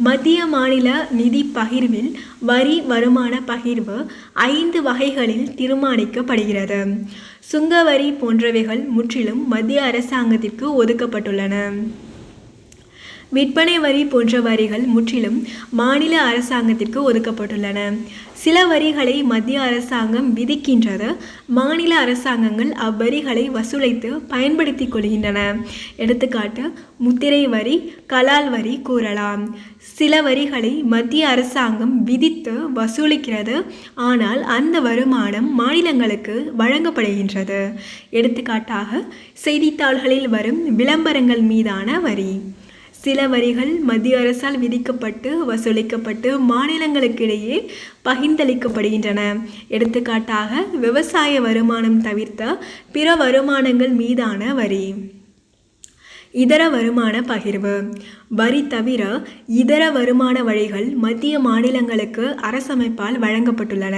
மத்திய மாநில நிதி பகிர்வில் வரி வருமான பகிர்வு 5 வகைகளில் தீர்மானிக்கப்படுகிறது. சுங்க வரி போன்றவைகள் முற்றிலும் மத்திய அரசாங்கத்திற்கு ஒதுக்கப்பட்டுள்ளன. விற்பனை வரி போன்ற வரிகள் முற்றிலும் மாநில அரசாங்கத்திற்கு ஒதுக்கப்பட்டுள்ளன. சில வரிகளை மத்திய அரசாங்கம் விதிக்கின்றது. மாநில அரசாங்கங்கள் அவ்வரிகளை வசூலித்து பயன்படுத்திக் கொள்கின்றன. எடுத்துக்காட்டு முத்திரை வரி, கலால் வரி கூறலாம். சில வரிகளை மத்திய அரசாங்கம் விதித்து வசூலிக்கிறது. ஆனால் அந்த வருமானம் மாநிலங்களுக்கு வழங்கப்படுகின்றது. எடுத்துக்காட்டாக செய்தித்தாள்களில் வரும் விளம்பரங்கள் மீதான வரி. சில வரிகள் மத்திய அரசால் விதிக்கப்பட்டு வசூலிக்கப்பட்டு மாநிலங்களுக்கிடையே பகிர்ந்தளிக்கப்படுகின்றன. எடுத்துக்காட்டாக விவசாய வருமானம் தவிர்த்த பிற வருமானங்கள் மீதான வரி. இதர வருமான பகிர்வு. வரி தவிர இதர வருமான வழிகள் மத்திய மாநிலங்களுக்கு அரசமைப்பால் வழங்கப்பட்டுள்ளன.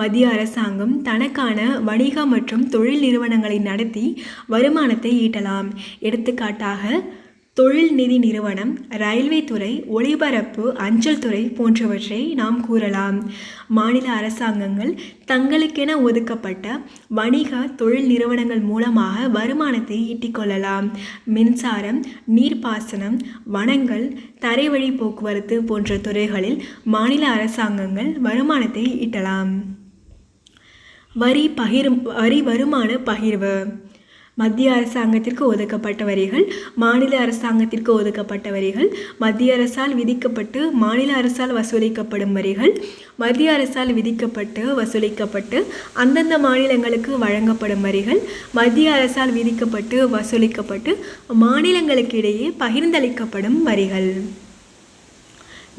மத்திய அரசாங்கம் தனக்கான வணிக மற்றும் தொழில் நிறுவனங்களை நடத்தி வருமானத்தை ஈட்டலாம். எடுத்துக்காட்டாக தொழில் நிதி நிறுவனம், ரயில்வே துறை, ஒளிபரப்பு, அஞ்சல் துறை போன்றவற்றை நாம் கூறலாம். மாநில அரசாங்கங்கள் தங்களுக்கென ஒதுக்கப்பட்ட வணிக தொழில் நிறுவனங்கள் மூலமாக வருமானத்தை ஈட்டிக்கொள்ளலாம். மின்சாரம், நீர்ப்பாசனம், வனங்கள், தரைவழி போக்குவரத்து போன்ற துறைகளில் மாநில அரசாங்கங்கள் வருமானத்தை ஈட்டலாம். வரி வருமான பகிர்வு. மத்திய அரசாங்கத்திற்கு ஒதுக்கப்பட்ட வரிகள், மாநில அரசாங்கத்திற்கு ஒதுக்கப்பட்ட வரிகள், மத்திய அரசால் விதிக்கப்பட்டு மாநில அரசால் வசூலிக்கப்படும் வரிகள், மத்திய அரசால் விதிக்கப்பட்டு வசூலிக்கப்பட்டு அந்தந்த மாநிலங்களுக்கு வழங்கப்படும் வரிகள், மத்திய அரசால் விதிக்கப்பட்டு வசூலிக்கப்பட்டு மாநிலங்களுக்கு இடையே பகிர்ந்தளிக்கப்படும் வரிகள்.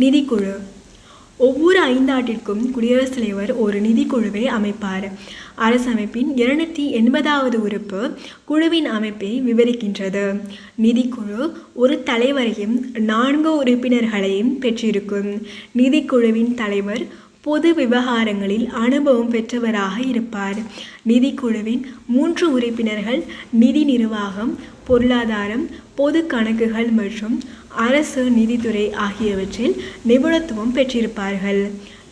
நிதிக்குழு. ஒவ்வொரு 5 ஆண்டிற்கும் குடியரசுத் தலைவர் ஒரு நிதிக்குழுவை அமைப்பார். அரசமைப்பின் 280வது உறுப்பு குழுவின் அமைப்பை விவரிக்கின்றது. நிதிக்குழு ஒரு தலைவரையும் 4 உறுப்பினர்களையும் பெற்றிருக்கும். நிதிக்குழுவின் தலைவர் பொது விவகாரங்களில் அனுபவம் பெற்றவராக இருப்பார். நிதிக்குழுவின் 3 உறுப்பினர்கள் நிதி நிர்வாகம், பொருளாதாரம், பொது கணக்குகள் மற்றும் அரசு நிதித்துறை ஆகியவற்றில் நிபுணத்துவம் பெற்றிருப்பார்கள்.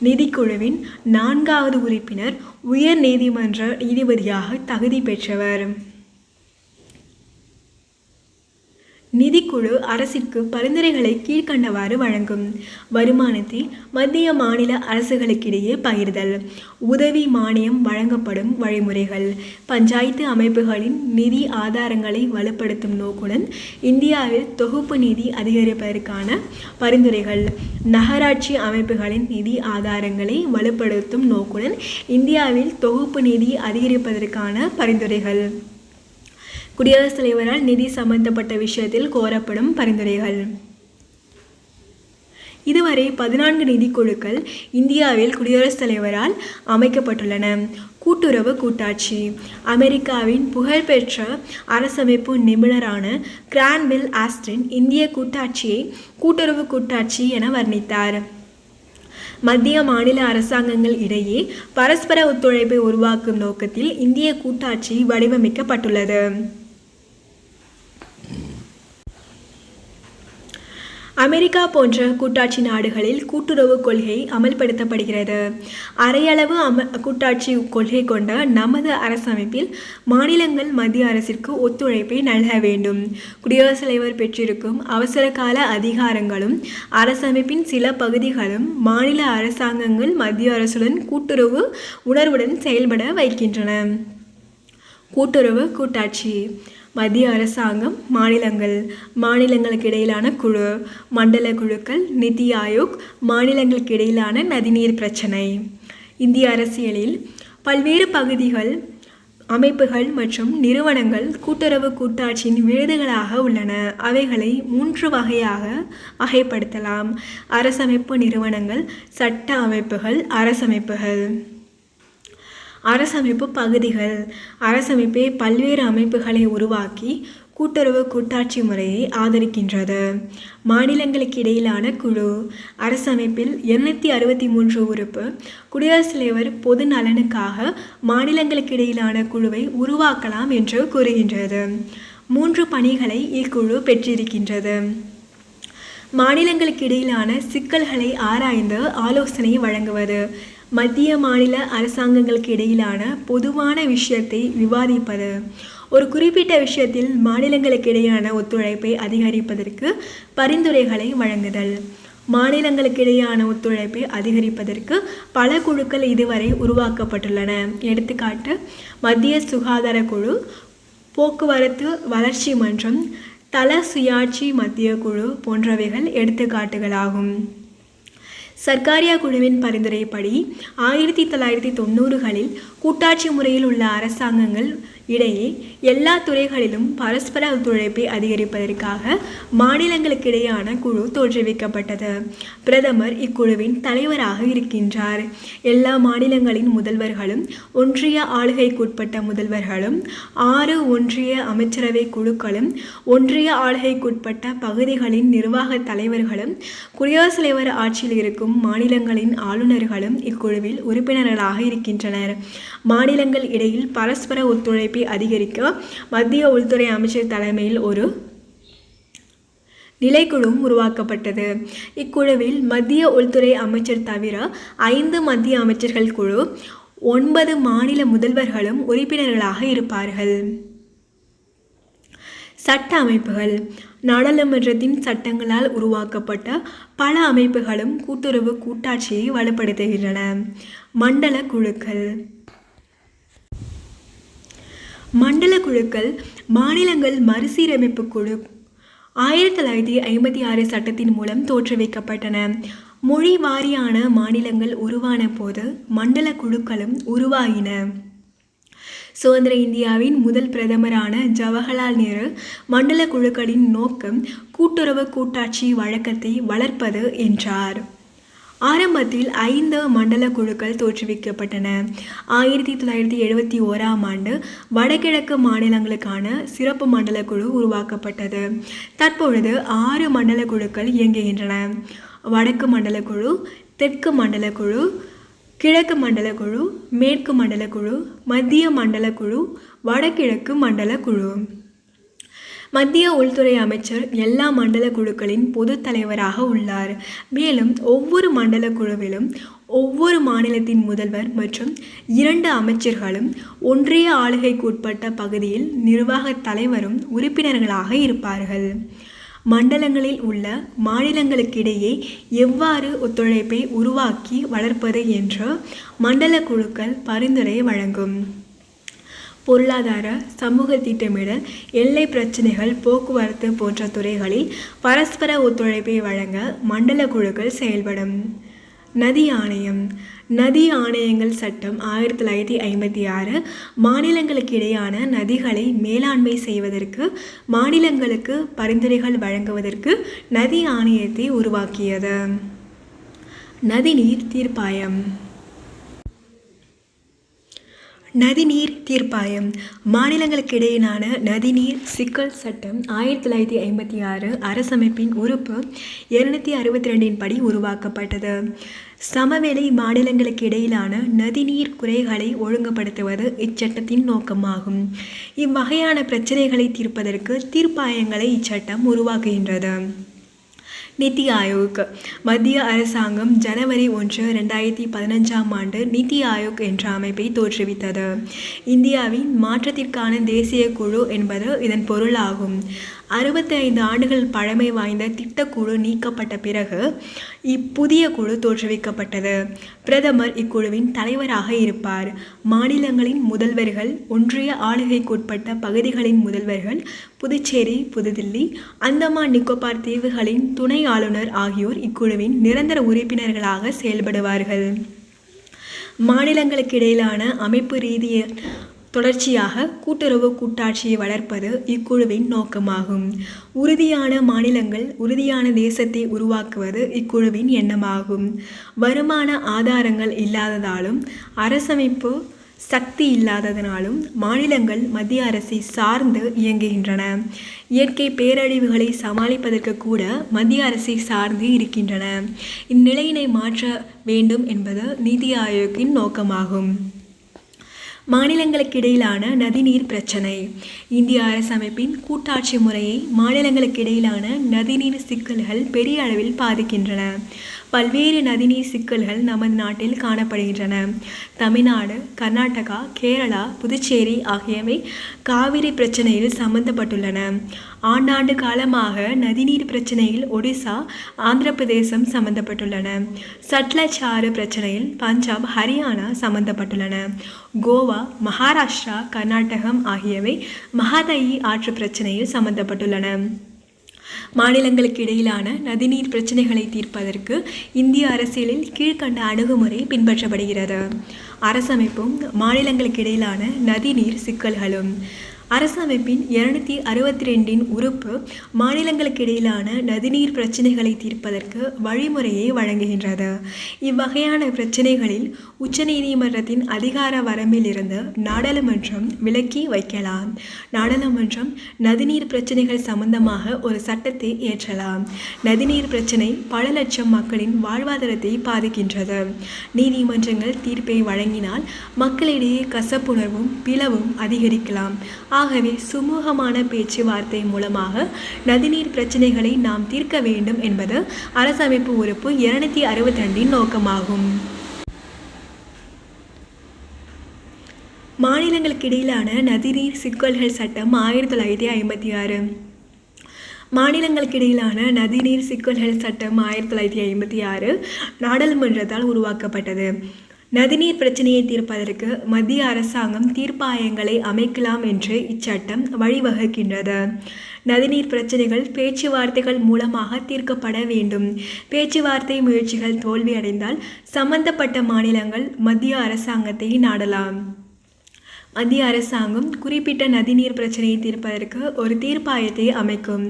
நிதிக்குழுவின் 4வது உறுப்பினர் உயர் நீதிமன்ற நீதிபதியாக தகுதி பெற்றவர். நிதிக்குழு அரசிற்கு பரிந்துரைகளை கீழ்க்கண்டவாறு வழங்கும். வருமானத்தை மத்திய மாநில அரசுகளுக்கிடையே பகிர்தல், உதவி மானியம் வழங்கப்படும் வழிமுறைகள், பஞ்சாயத்து அமைப்புகளின் நிதி ஆதாரங்களை வலுப்படுத்தும் நோக்குடன் இந்தியாவில் தொகுப்பு நிதி அதிகரிப்பதற்கான பரிந்துரைகள், நகராட்சி அமைப்புகளின் நிதி ஆதாரங்களை வலுப்படுத்தும் நோக்குடன் இந்தியாவில் தொகுப்பு நிதி அதிகரிப்பதற்கான பரிந்துரைகள், குடியரசுத் தலைவரால் நிதி சம்பந்தப்பட்ட விஷயத்தில் கோரப்படும் பரிந்துரைகள். இதுவரை 14 நிதிக்குழுக்கள் இந்தியாவில் குடியரசுத் தலைவரால் அமைக்கப்பட்டுள்ளன. கூட்டுறவு கூட்டாட்சி. அமெரிக்காவின் புகழ்பெற்ற அரசமைப்பு நிபுணரான கிரான்வில் ஆஸ்டின் இந்திய கூட்டாட்சியை கூட்டுறவு கூட்டாட்சி என வர்ணித்தார். மத்திய மாநில அரசாங்கங்கள் இடையே பரஸ்பர ஒத்துழைப்பை உருவாக்கும் நோக்கத்தில் இந்திய கூட்டாட்சி வடிவமைக்கப்பட்டுள்ளது. அமெரிக்கா போன்ற கூட்டாட்சி நாடுகளில் கூட்டுறவு கொள்கை அமல்படுத்தப்படுகிறது. அரையளவு கூட்டாட்சி கொள்கை கொண்ட நமது அரசமைப்பில் மாநிலங்கள் மத்திய அரசிற்கு ஒத்துழைப்பை நல்க வேண்டும். குடியரசுத் தலைவர் பெற்றிருக்கும் அவசர கால அதிகாரங்களும் அரசமைப்பின் சில பகுதிகளும் மாநில அரசாங்கங்கள் மத்திய அரசுடன் கூட்டுறவு உணர்வுடன் செயல்பட வைக்கின்றன. கூட்டுறவு கூட்டாட்சி. மத்திய அரசாங்கம், மாநிலங்கள், மாநிலங்களுக்கு இடையிலான குழு, மண்டல குழுக்கள், நிதி ஆயோக், மாநிலங்களுக்கு இடையிலான நதிநீர் பிரச்சினை. இந்திய அரசியலில் பல்வேறு பகுதிகள், அமைப்புகள் மற்றும் நிறுவனங்கள் கூட்டுறவு கூட்டாட்சியின் விருதுகளாக உள்ளன. அவைகளை 3 வகையாக வகைப்படுத்தலாம். அரசமைப்பு நிறுவனங்கள், சட்ட அமைப்புகள், அரசமைப்புகள். அரசமைப்பு பகுதிகள். அரசமைப்பே பல்வேறு அமைப்புகளை உருவாக்கி கூட்டுறவு கூட்டாட்சி முறையை ஆதரிக்கின்றது. மாநிலங்களுக்கு இடையிலான குழு. அரசமைப்பில் 263 உறுப்பு குடியரசுத் தலைவர் பொது நலனுக்காக மாநிலங்களுக்கு இடையிலான குழுவை உருவாக்கலாம் என்று கூறுகின்றது. 3 பணிகளை இக்குழு பெற்றிருக்கின்றது. மாநிலங்களுக்கு இடையிலான சிக்கல்களை ஆராய்ந்து ஆலோசனை வழங்குவது, மத்திய மாநில அரசாங்கங்களுக்கு இடையிலான பொதுவான விஷயத்தை விவாதிப்பது, ஒரு குறிப்பிட்ட விஷயத்தில் மாநிலங்களுக்கு இடையிலான ஒத்துழைப்பை அதிகரிப்பதற்கு பரிந்துரைகளை வழங்குதல். மாநிலங்களுக்கு இடையிலான ஒத்துழைப்பை அதிகரிப்பதற்கு பல குழுக்கள் இதுவரை உருவாக்கப்பட்டுள்ளன. எடுத்துக்காட்டு, மத்திய சுகாதார குழு, போக்குவரத்து வளர்ச்சி மன்றம், தல சுயாட்சி மத்திய குழு போன்றவைகள் எடுத்துக்காட்டுகளாகும். சர்க்காரியா குழுவின் பரிந்துரைப்படி 1990களில் கூட்டாட்சி முறையில் உள்ள அரசாங்கங்கள் இடையே எல்லா துறைகளிலும் பரஸ்பர ஒத்துழைப்பை அதிகரிப்பதற்காக மாநிலங்களுக்கிடையான குழு தோற்றுவிக்கப்பட்டது. பிரதமர் இக்குழுவின் தலைவராக இருக்கின்றார். எல்லா மாநிலங்களின் முதல்வர்களும் ஒன்றிய ஆளுகைக்குட்பட்ட முதல்வர்களும் 6 ஒன்றிய அமைச்சரவை குழுக்களும் ஒன்றிய ஆளுகைக்குட்பட்ட பகுதிகளின் நிர்வாக தலைவர்களும் குடியரசுத் தலைவர் ஆட்சியில் இருக்கும் மாநிலங்களின் ஆளுநர்களும் இக்குழுவில் உறுப்பினர்களாக இருக்கின்றனர். மாநிலங்கள் இடையில் பரஸ்பர ஒத்துழைப்பை அதிகரிக்க மத்திய உள்துறை அமைச்சர் தலைமையில் ஒரு நிலைக்குழுவும் உருவாக்கப்பட்டது. இக்குழுவில் மத்திய உள்துறை அமைச்சர் தவிர 5 மத்திய அமைச்சர்கள் குழு, 9 மாநில முதல்வர்களும் உறுப்பினர்களாக இருப்பார்கள். சட்ட அமைப்புகள். நாடாளுமன்றத்தின் சட்டங்களால் உருவாக்கப்பட்ட பல அமைப்புகளும் கூட்டுறவு கூட்டாட்சியை வலுப்படுத்துகின்றன. மண்டல குழுக்கள். மண்டல குழுக்கள் மாநிலங்கள் மறுசீரமைப்பு குழு 1956 சட்டத்தின் மூலம் தோற்றுவிக்கப்பட்டன. மொழி வாரியான மாநிலங்கள் உருவான போது மண்டல குழுக்களும் உருவாகின. சுதந்திர இந்தியாவின் முதல் பிரதமரான ஜவஹர்லால் நேரு மண்டல குழுக்களின் நோக்கம் கூட்டுறவு கூட்டாட்சி வழக்கத்தை வளர்ப்பது என்றார். ஆரம்பத்தில் 5 மண்டல குழுக்கள் தோற்றுவிக்கப்பட்டன. 1971ஆம் ஆண்டு வடகிழக்கு மாநிலங்களுக்கான சிறப்பு மண்டல குழு உருவாக்கப்பட்டது. தற்பொழுது 6 மண்டல குழுக்கள் இயங்குகின்றன. வடக்கு மண்டல குழு, தெற்கு மண்டல குழு, கிழக்கு மண்டல குழு, மேற்கு மண்டல குழு, மத்திய மண்டல குழு, வடகிழக்கு மண்டல குழு. மத்திய உள்துறை அமைச்சர் எல்லா மண்டல குழுக்களின் பொது தலைவராக உள்ளார். மேலும் ஒவ்வொரு மண்டல குழுவிலும் ஒவ்வொரு மாநிலத்தின் முதல்வர் மற்றும் 2 அமைச்சர்களும் ஒன்றிய ஆளுகைக்குட்பட்ட பகுதியில் நிர்வாக தலைவரும் உறுப்பினர்களாக இருப்பார்கள். மண்டலங்களில் உள்ள மாநிலங்களுக்கிடையே எவ்வாறு ஒத்துழைப்பை உருவாக்கி வளர்ப்பது என்று மண்டல குழுக்கள் பரிந்துரை வழங்கும். பொருளாதார, சமூக திட்டமிடல், எல்லை பிரச்சினைகள், போக்குவரத்து போன்ற துறைகளில் பரஸ்பர ஒத்துழைப்பை வழங்க மண்டல குழுக்கள் செயல்படும். நதி ஆணையம். நதி ஆணையங்கள் சட்டம் 1956 மாநிலங்களுக்கிடையான நதிகளை மேலாண்மை செய்வதற்கு மாநிலங்களுக்கு பரிந்துரைகள் வழங்குவதற்கு நதி ஆணையத்தை உருவாக்கியது. நதிநீர் தீர்ப்பாயம். நதிநீர் தீர்ப்பாயம் மாநிலங்களுக்கிடையிலான நதிநீர் சிக்கல் சட்டம் 1956 அரசமைப்பின் உறுப்பு 262 படி உருவாக்கப்பட்டது. சமவெளி மாநிலங்களுக்கு இடையிலான நதிநீர் குறைகளை ஒழுங்குபடுத்துவது இச்சட்டத்தின் நோக்கமாகும். இவ்வகையான பிரச்சினைகளை தீர்ப்பதற்கு தீர்ப்பாயங்களை இச்சட்டம் உருவாக்குகின்றது. நிதி ஆயோக். மத்திய அரசாங்கம் ஜனவரி 1, 2015 நிதி ஆயோக் என்ற அமைப்பை தோற்றுவித்தது. இந்தியாவின் மாற்றத்திற்கான தேசிய குழு என்பது இதன் பொருளாகும். 65 ஆண்டுகள் பழமை வாய்ந்த திட்டக்குழு நீக்கப்பட்ட பிறகு இப்புதிய குழு தோற்றுவிக்கப்பட்டது. பிரதமர் இக்குழுவின் தலைவராக இருப்பார். மாநிலங்களின் முதல்வர்கள், ஒன்றிய ஆளுகைக்குட்பட்ட பகுதிகளின் முதல்வர்கள், புதுச்சேரி, புதுதில்லி, அந்தமான் நிக்கோபார் தீவுகளின் துணை ஆளுநர் ஆகியோர் இக்குழுவின் நிரந்தர உறுப்பினர்களாக செயல்படுவார்கள். மாநிலங்களுக்கிடையிலான அமைப்பு ரீதிய தொடர்ச்சியாக கூட்டுறவு கூட்டாட்சியை வளர்ப்பது இக்குழுவின் நோக்கமாகும். உறுதியான மாநிலங்கள், உறுதியான தேசத்தை உருவாக்குவது இக்குழுவின் எண்ணமாகும். வருமான ஆதாரங்கள் இல்லாததாலும் அரசமைப்பு சக்தி இல்லாததனாலும் மாநிலங்கள் மத்திய அரசை சார்ந்து இயங்குகின்றன. இயற்கை பேரழிவுகளை சமாளிப்பதற்கு கூட மத்திய அரசை சார்ந்து இருக்கின்றன. இந்நிலையினை மாற்ற வேண்டும் என்பது நிதி ஆயோக்கின் நோக்கமாகும். மாநிலங்களுக்கிடையிலான நதிநீர் பிரச்சினை. இந்திய அரசமைப்பின் கூட்டாட்சி முறையை மாநிலங்களுக்கிடையிலான நதிநீர் சிக்கல்கள் பெரிய அளவில் பாதிக்கின்றன. பல்வேறு நதிநீர் சிக்கல்கள் நமது நாட்டில் காணப்படுகின்றன. தமிழ்நாடு, கர்நாடகா, கேரளா, புதுச்சேரி ஆகியவை காவிரி பிரச்சனையில் சம்பந்தப்பட்டுள்ளன. ஆண்டாண்டு காலமாக நதிநீர் பிரச்சனையில் ஒடிசா, ஆந்திர பிரதேசம் சம்பந்தப்பட்டுள்ளன. சட்லஜ் ஆறு பிரச்சனையில் பஞ்சாப், ஹரியானா சம்பந்தப்பட்டுள்ளன. கோவா, மகாராஷ்டிரா, கர்நாடகம் ஆகியவை மகாதாயி ஆற்று பிரச்சனையில் சம்பந்தப்பட்டுள்ளன. மாநிலங்களுக்கு இடையிலான நதிநீர் பிரச்சினைகளை தீர்ப்பதற்கு இந்திய அரசியலில் கீழ்கண்ட அணுகுமுறை பின்பற்றப்படுகிறது. அரசமைப்பும் மாநிலங்களுக்கு இடையிலான நதிநீர் சிக்கல்களும். அரசமைப்பின் 262 உறுப்பு மாநிலங்களுக்கு இடையிலான நதிநீர் பிரச்சினைகளை தீர்ப்பதற்கு வழிமுறையை வழங்குகின்றது. இவ்வகையான பிரச்சினைகளில் உச்சநீதிமன்றத்தின் அதிகார வரம்பிலிருந்து நாடாளுமன்றம் விலக்கி வைக்கலாம். நாடாளுமன்றம் நதிநீர் பிரச்சினைகள் சம்பந்தமாக ஒரு சட்டத்தை இயற்றலாம். நதிநீர் பிரச்சினை பல லட்சம் மக்களின் வாழ்வாதாரத்தை பாதிக்கின்றது. நீதிமன்றங்கள் தீர்ப்பை வழங்கினால் மக்களிடையே கசப்புணர்வும் பிளவும் அதிகரிக்கலாம். ஆகவே சுமூகமான பேச்சுவார்த்தை மூலமாக நதிநீர் பிரச்சினைகளை நாம் தீர்க்க வேண்டும் என்பது அரசமைப்பு உறுப்பு 262 நோக்கமாகும். மாநிலங்களுக்கு இடையிலான நதிநீர் சிக்கல்கள் சட்டம் 1956. மாநிலங்களுக்கு இடையிலான நதிநீர் சிக்கல்கள் சட்டம் 1956 நாடாளுமன்றத்தால் உருவாக்கப்பட்டது. நதிநீர் பிரச்சினையை தீர்ப்பதற்கு மத்திய அரசாங்கம் தீர்ப்பாயங்களை அமைக்கலாம் என்று இச்சட்டம் வழிவகுக்கின்றது. நதிநீர் பிரச்சினைகள் பேச்சுவார்த்தைகள் மூலமாக தீர்க்கப்பட வேண்டும். பேச்சுவார்த்தை முயற்சிகள் தோல்வியடைந்தால் சம்பந்தப்பட்ட மாநிலங்கள் மத்திய அரசாங்கத்தை நாடலாம். மத்திய அரசாங்கம் குறிப்பிட்ட நதிநீர் பிரச்சனையை தீர்ப்பதற்கு ஒரு தீர்ப்பாயத்தை அமைக்கும்.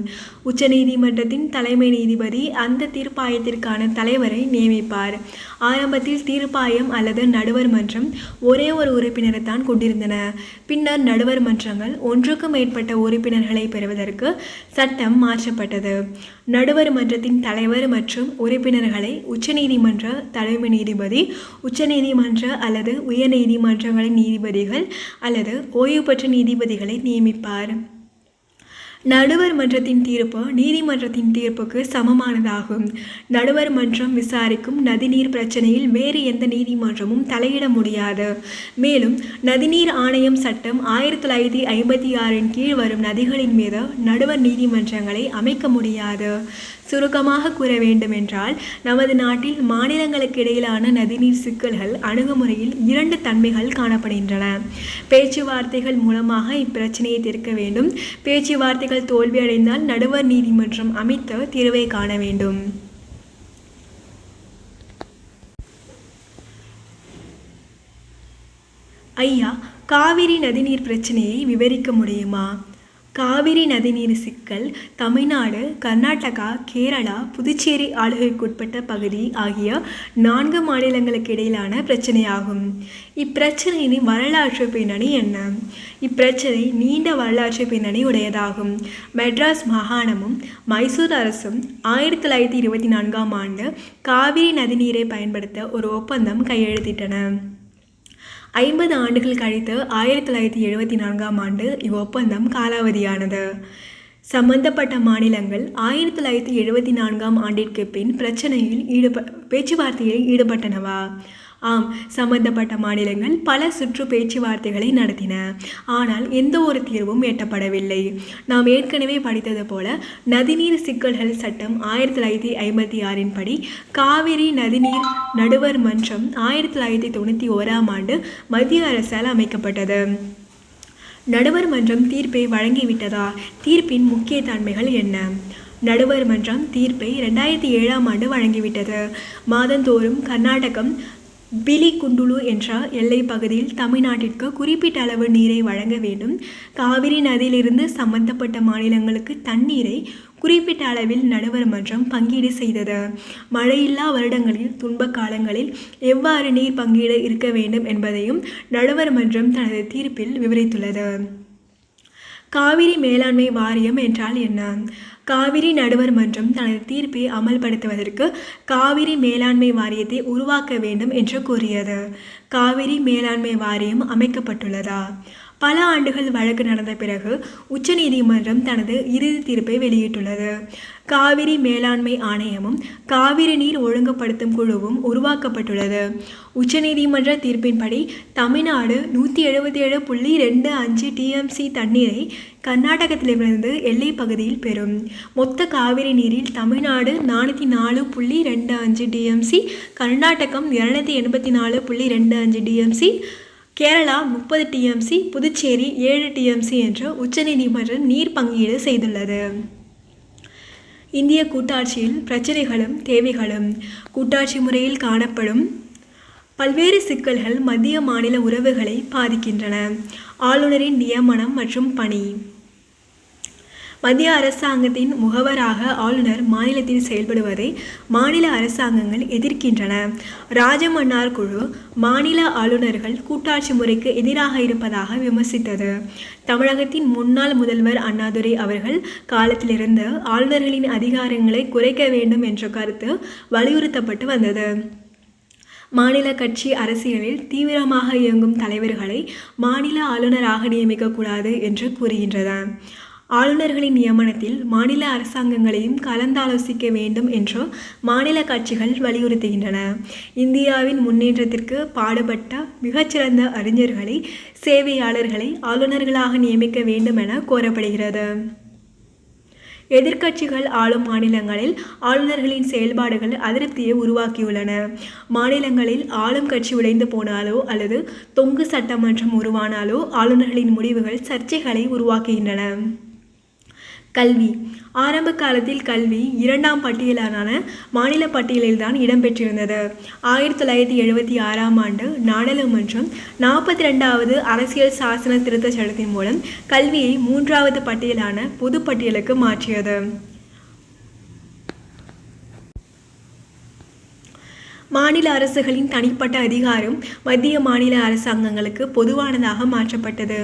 உச்சநீதிமன்றத்தின் தலைமை நீதிபதி அந்த தீர்ப்பாயத்திற்கான தலைவரை நியமிப்பார். ஆரம்பத்தில் தீர்ப்பாயம் அல்லது நடுவர் மன்றம் ஒரே ஒரு உறுப்பினரை தான் கொண்டிருந்தன. பின்னர் நடுவர் மன்றங்கள் ஒன்றுக்கும் மேற்பட்ட உறுப்பினர்களை பெறுவதற்கு சட்டம் மாற்றப்பட்டது. நடுவர் மன்றத்தின் தலைவர் மற்றும் உறுப்பினர்களை உச்சநீதிமன்ற தலைமை நீதிபதி, உச்சநீதிமன்ற அல்லது உயர் நீதிமன்றங்களின் நீதிபதிகள் அல்லது ஓய்வு பெற்ற நீதிபதிகளை நியமிப்பார். நடுவர் மன்றத்தின் தீர்ப்பு நீதிமன்றத்தின் தீர்ப்புக்கு சமமானதாகும். நடுவர் மன்றம் விசாரிக்கும் நதிநீர் பிரச்சனையில் வேறு எந்த நீதிமன்றமும் தலையிட முடியாது. மேலும் நதிநீர் ஆணையம் சட்டம் 1956 கீழ் வரும் நதிகளின் மீது நடுவர் நீதிமன்றங்களை அமைக்க முடியாது. சுருக்கமாக கூற வேண்டுமென்றால், நமது நாட்டில் மாநிலங்களுக்கு இடையிலான நதிநீர் சிக்கல்கள் அணுகுமுறையில் 2 தன்மைகள் காணப்படுகின்றன. பேச்சுவார்த்தைகள் மூலமாக இப்பிரச்சனையை தீர்க்க வேண்டும். பேச்சுவார்த்தைகள் தோல்வியடைந்தால் நடுவர் நீதிமன்றம் அமைத்து தீர்வை காண வேண்டும். ஐயா, காவிரி நதிநீர் பிரச்சனையை விவரிக்க முடியுமா? காவிரி நதிநீர் சிக்கல் தமிழ்நாடு, கர்நாடகா, கேரளா, புதுச்சேரி ஆளுகைக்குட்பட்ட பகுதி ஆகிய 4 மாநிலங்களுக்கு இடையிலான பிரச்சனையாகும். இப்பிரச்சனையின் வரலாற்று பின்னணி என்ன? இப்பிரச்சனை நீண்ட வரலாற்று பின்னணி உடையதாகும். மெட்ராஸ் மாகாணமும் மைசூர் அரசும் 1924ஆம் ஆண்டு காவிரி நதிநீரை பயன்படுத்த ஒரு ஒப்பந்தம் கையெழுத்திட்டன. 50 ஆண்டுகள் கழித்து 1974ஆம் ஆண்டு இவ்வொப்பந்தம் காலாவதியானது. சம்பந்தப்பட்ட மாநிலங்கள் 1974ஆம் ஆண்டிற்கு பின் பேச்சுவார்த்தையில் ஈடுபட்டனவா? ஆம், சம்பந்தப்பட்ட மாநிலங்கள் பல சுற்று பேச்சுவார்த்தைகளை நடத்தின. ஆனால் எந்த ஒரு தீர்வும் எட்டப்படவில்லை. நாம் ஏற்கனவே படித்தது போல நதிநீர் சிக்கல்கள் சட்டம் 1956 படி காவிரி நதிநீர் நடுவர் மன்றம் 1991ஆம் ஆண்டு மத்திய அரசால் அமைக்கப்பட்டது. நடுவர் மன்றம் தீர்ப்பை வழங்கிவிட்டதா? தீர்ப்பின் முக்கிய தன்மைகள் என்ன? நடுவர் மன்றம் தீர்ப்பை 2007ஆம் ஆண்டு வழங்கிவிட்டது. மாதந்தோறும் கர்நாடகம் பிலிகுண்டுலு என்ற எல்லை பகுதியில் தமிழ்நாட்டிற்கு குறிப்பிட்ட அளவு நீரை வழங்க வேண்டும். காவிரி நதியிலிருந்து சம்பந்தப்பட்ட மாநிலங்களுக்கு தண்ணீரை குறிப்பிட்ட அளவில் நடுவர் மன்றம் பங்கீடு செய்தது. மழையில்லா வருடங்களில், துன்ப காலங்களில் எவ்வாறு நீர் பங்கீடு இருக்க வேண்டும் என்பதையும் நடுவர் மன்றம் தனது தீர்ப்பில் விவரித்துள்ளது. காவிரி மேலாண்மை வாரியம் என்றால் என்ன? காவிரி நடுவர் மன்றம் தனது தீர்ப்பை அமல்படுத்துவதற்கு காவிரி மேலாண்மை வாரியத்தை உருவாக்க வேண்டும் என்று கூறியது. காவிரி மேலாண்மை வாரியம் அமைக்கப்பட்டுள்ளதா? பல ஆண்டுகள் வழக்கு நடந்த பிறகு உச்சநீதிமன்றம் தனது இறுதி தீர்ப்பை வெளியிட்டுள்ளது. காவிரி மேலாண்மை ஆணையமும் காவிரி நீர் ஒழுங்குபடுத்தும் குழுவும் உருவாக்கப்பட்டுள்ளது. உச்சநீதிமன்ற தீர்ப்பின்படி தமிழ்நாடு 177.25 டிஎம்சி தண்ணீரை கர்நாடகத்திலிருந்து எல்லை பகுதியில் பெறும். மொத்த காவிரி நீரில் Tamil Nadu 404.25 TMC, Karnatakam 284.25 TMC, Kerala 30 TMC, Puducherry 7 TMC என்று உச்சநீதிமன்றம் நீர் பங்கீடு செய்துள்ளது. இந்திய கூட்டாட்சியில் பிரச்சனைகளும் தேவைகளும். கூட்டாட்சி முறையில் காணப்படும் பல்வேறு சிக்கல்கள் மத்திய மாநில உறவுகளை பாதிக்கின்றன. ஆளுநரின் நியமனம் மற்றும் பணி. மத்திய அரசாங்கத்தின் முகவராக ஆளுநர் மாநிலத்தில் செயல்படுவதை மாநில அரசாங்கங்கள் எதிர்க்கின்றன. ராஜமன்னார் குழு மாநில ஆளுநர்கள் கூட்டாட்சி முறைக்கு எதிராக இருப்பதாக விமர்சித்தது. தமிழகத்தின் முன்னாள் முதல்வர் அண்ணாதுரை அவர்கள் காலத்திலிருந்து ஆளுநர்களின் அதிகாரங்களை குறைக்க வேண்டும் என்ற கருத்து வலியுறுத்தப்பட்டு வந்தது. மாநில கட்சி அரசியலில் தீவிரமாக இயங்கும் தலைவர்களை மாநில ஆளுநராக நியமிக்கக்கூடாது என்று கூறுகின்றன. ஆளுநர்களின் நியமனத்தில் மாநில அரசாங்கங்களையும் கலந்தாலோசிக்க வேண்டும் என்று மாநில கட்சிகள் வலியுறுத்துகின்றன. இந்தியாவின் முன்னேற்றத்திற்கு பாடுபட்ட மிகச்சிறந்த அறிஞர்களை, சேவையாளர்களை ஆளுநர்களாக நியமிக்க வேண்டும் என கோரப்படுகிறது. எதிர்க்கட்சிகள் ஆளும் மாநிலங்களில் ஆளுநர்களின் செயல்பாடுகள் அதிருப்தியை உருவாக்கியுள்ளன. மாநிலங்களில் ஆளும் கட்சி உடைந்து போனாலோ அல்லது தொங்கு சட்டமன்றம் உருவானாலோ ஆளுநர்களின் முடிவுகள் சர்ச்சைகளை உருவாக்குகின்றன. கல்வி. ஆரம்ப காலத்தில் கல்வி 2ஆம் பட்டியலான மாநில பட்டியலில்தான் இடம்பெற்றிருந்தது. 1976ஆம் ஆண்டு நாடாளுமன்றம் 42வது அரசியல் சாசன திருத்தச் சட்டத்தின் மூலம் கல்வியை 3வது பட்டியலான பொது பட்டியலுக்கு மாற்றியது. மாநில அரசுகளின் தனிப்பட்ட அதிகாரம் மத்திய மாநில அரசாங்கங்களுக்கு பொதுவானதாக மாற்றப்பட்டது.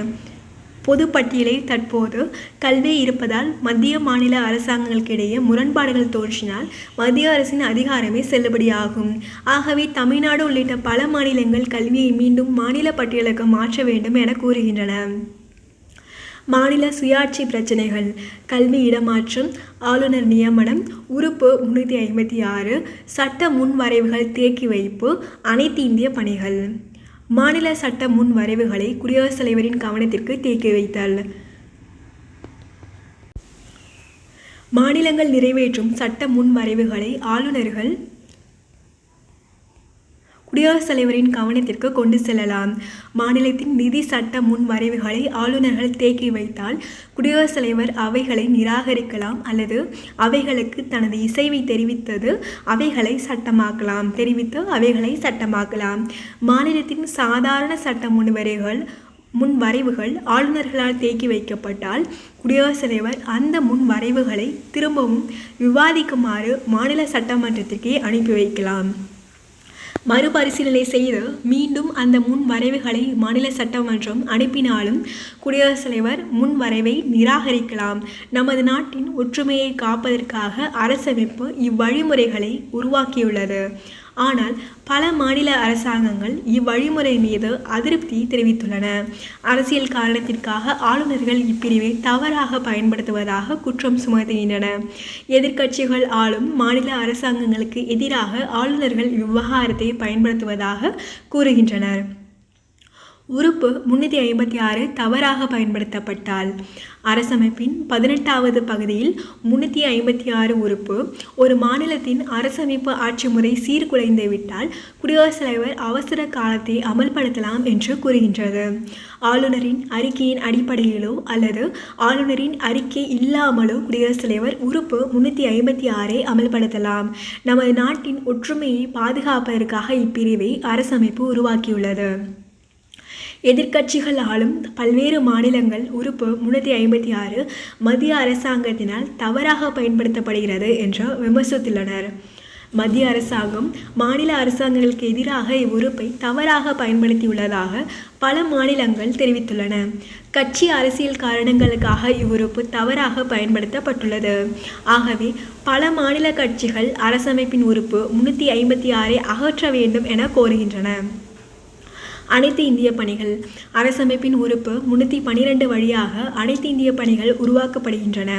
பொது பட்டியலில் தற்போது கல்வி இருப்பதால் மத்திய மாநில அரசாங்கங்களுக்கிடையே முரண்பாடுகள் தோன்றினால் மத்திய அரசின் அதிகாரமே செல்லுபடியாகும். ஆகவே தமிழ்நாடு உள்ளிட்ட பல மாநிலங்கள் கல்வியை மீண்டும் மாநில பட்டியலுக்கு மாற்ற வேண்டும் என கூறுகின்றன. மாநில சுயாட்சி பிரச்சினைகள். கல்வி இடமாற்றம், ஆளுநர் நியமனம், உறுப்பு 356, சட்ட முன்வரைவுகள் தேக்கி வைப்பு, அனைத்து இந்திய பணிகள். மாநில சட்ட முன்வரைவுகளை குடியரசுத் தலைவரின் கவனத்திற்கு தேக்கி வைத்தல். மாநிலங்கள் நிறைவேற்றும் சட்ட முன்வரைவுகளை ஆளுநர்கள் குடியரசுத் தலைவரின் கவனத்திற்கு கொண்டு செல்லலாம். மாநிலத்தின் நிதி சட்ட முன்வரைவுகளை ஆளுநர்கள் தேக்கி வைத்தால் குடியரசுத் தலைவர் அவைகளை நிராகரிக்கலாம் அல்லது அவைகளுக்கு தனது இசைவை தெரிவித்து அவைகளை சட்டமாக்கலாம். மாநிலத்தின் சாதாரண சட்ட முன்வரைவுகள் ஆளுநர்களால் தேக்கி வைக்கப்பட்டால் குடியரசுத் தலைவர் அந்த முன்வரைவுகளை திரும்பவும் விவாதிக்குமாறு மாநில சட்டமன்றத்திற்கே அனுப்பி வைக்கலாம். மறுபரிசீலனை செய்து மீண்டும் அந்த முன்வரைவுகளை மாநில சட்டமன்றம் அனுப்பினாலும் குடியரசுத் தலைவர் முன்வரைவை நிராகரிக்கலாம். நமது நாட்டின் ஒற்றுமையை காப்பதற்காக அரசமைப்பு இவ்வழிமுறைகளை உருவாக்கியுள்ளது. ஆனால் பல மாநில அரசாங்கங்கள் இவ்வழிமுறை மீது அதிருப்தி தெரிவித்துள்ளன. அரசியல் காரணத்திற்காக ஆளுநர்கள் இப்பிரிவை தவறாக பயன்படுத்துவதாக குற்றம் சுமத்துகின்றன. எதிர்க்கட்சிகள் ஆளும் மாநில அரசாங்கங்களுக்கு எதிராக ஆளுநர்கள் இவ்விவகாரத்தை பயன்படுத்துவதாக கூறுகின்றனர். உறுப்பு 356 தவறாக பயன்படுத்தப்பட்டால். அரசமைப்பின் 18வது பகுதியில் 356 உறுப்பு ஒரு மாநிலத்தின் அரசமைப்பு ஆட்சி முறை சீர்குலைந்து விட்டால் குடியரசுத் தலைவர் அவசர காலத்தை அமல்படுத்தலாம் என்று கூறுகின்றது. ஆளுநரின் அறிக்கையின் அடிப்படையிலோ அல்லது ஆளுநரின் அறிக்கை இல்லாமலோ குடியரசுத் தலைவர் உறுப்பு 356 அமல்படுத்தலாம். நமது நாட்டின் ஒற்றுமையை பாதுகாப்பதற்காக இப்பிரிவை அரசமைப்பு உருவாக்கியுள்ளது. எதிர்க்கட்சிகள் ஆளும் பல்வேறு மாநிலங்கள் உறுப்பு 356 மத்திய அரசாங்கத்தினால் தவறாக பயன்படுத்தப்படுகிறது என்று விமர்சித்துள்ளனர். மத்திய அரசாங்கம் மாநில அரசாங்கங்களுக்கு எதிராக இவ்வுறுப்பை தவறாக பயன்படுத்தியுள்ளதாக பல மாநிலங்கள் தெரிவித்துள்ளன. கட்சி அரசியல் காரணங்களுக்காக இவ்வுறுப்பு தவறாக பயன்படுத்தப்பட்டுள்ளது. ஆகவே பல மாநில கட்சிகள் அரசமைப்பின் உறுப்பு 356 அகற்ற வேண்டும் என கோருகின்றன. அனைத்து இந்திய பணிகள். அரசமைப்பின் உறுப்பு 312 வழியாக அனைத்து இந்திய பணிகள் உருவாக்கப்படுகின்றன.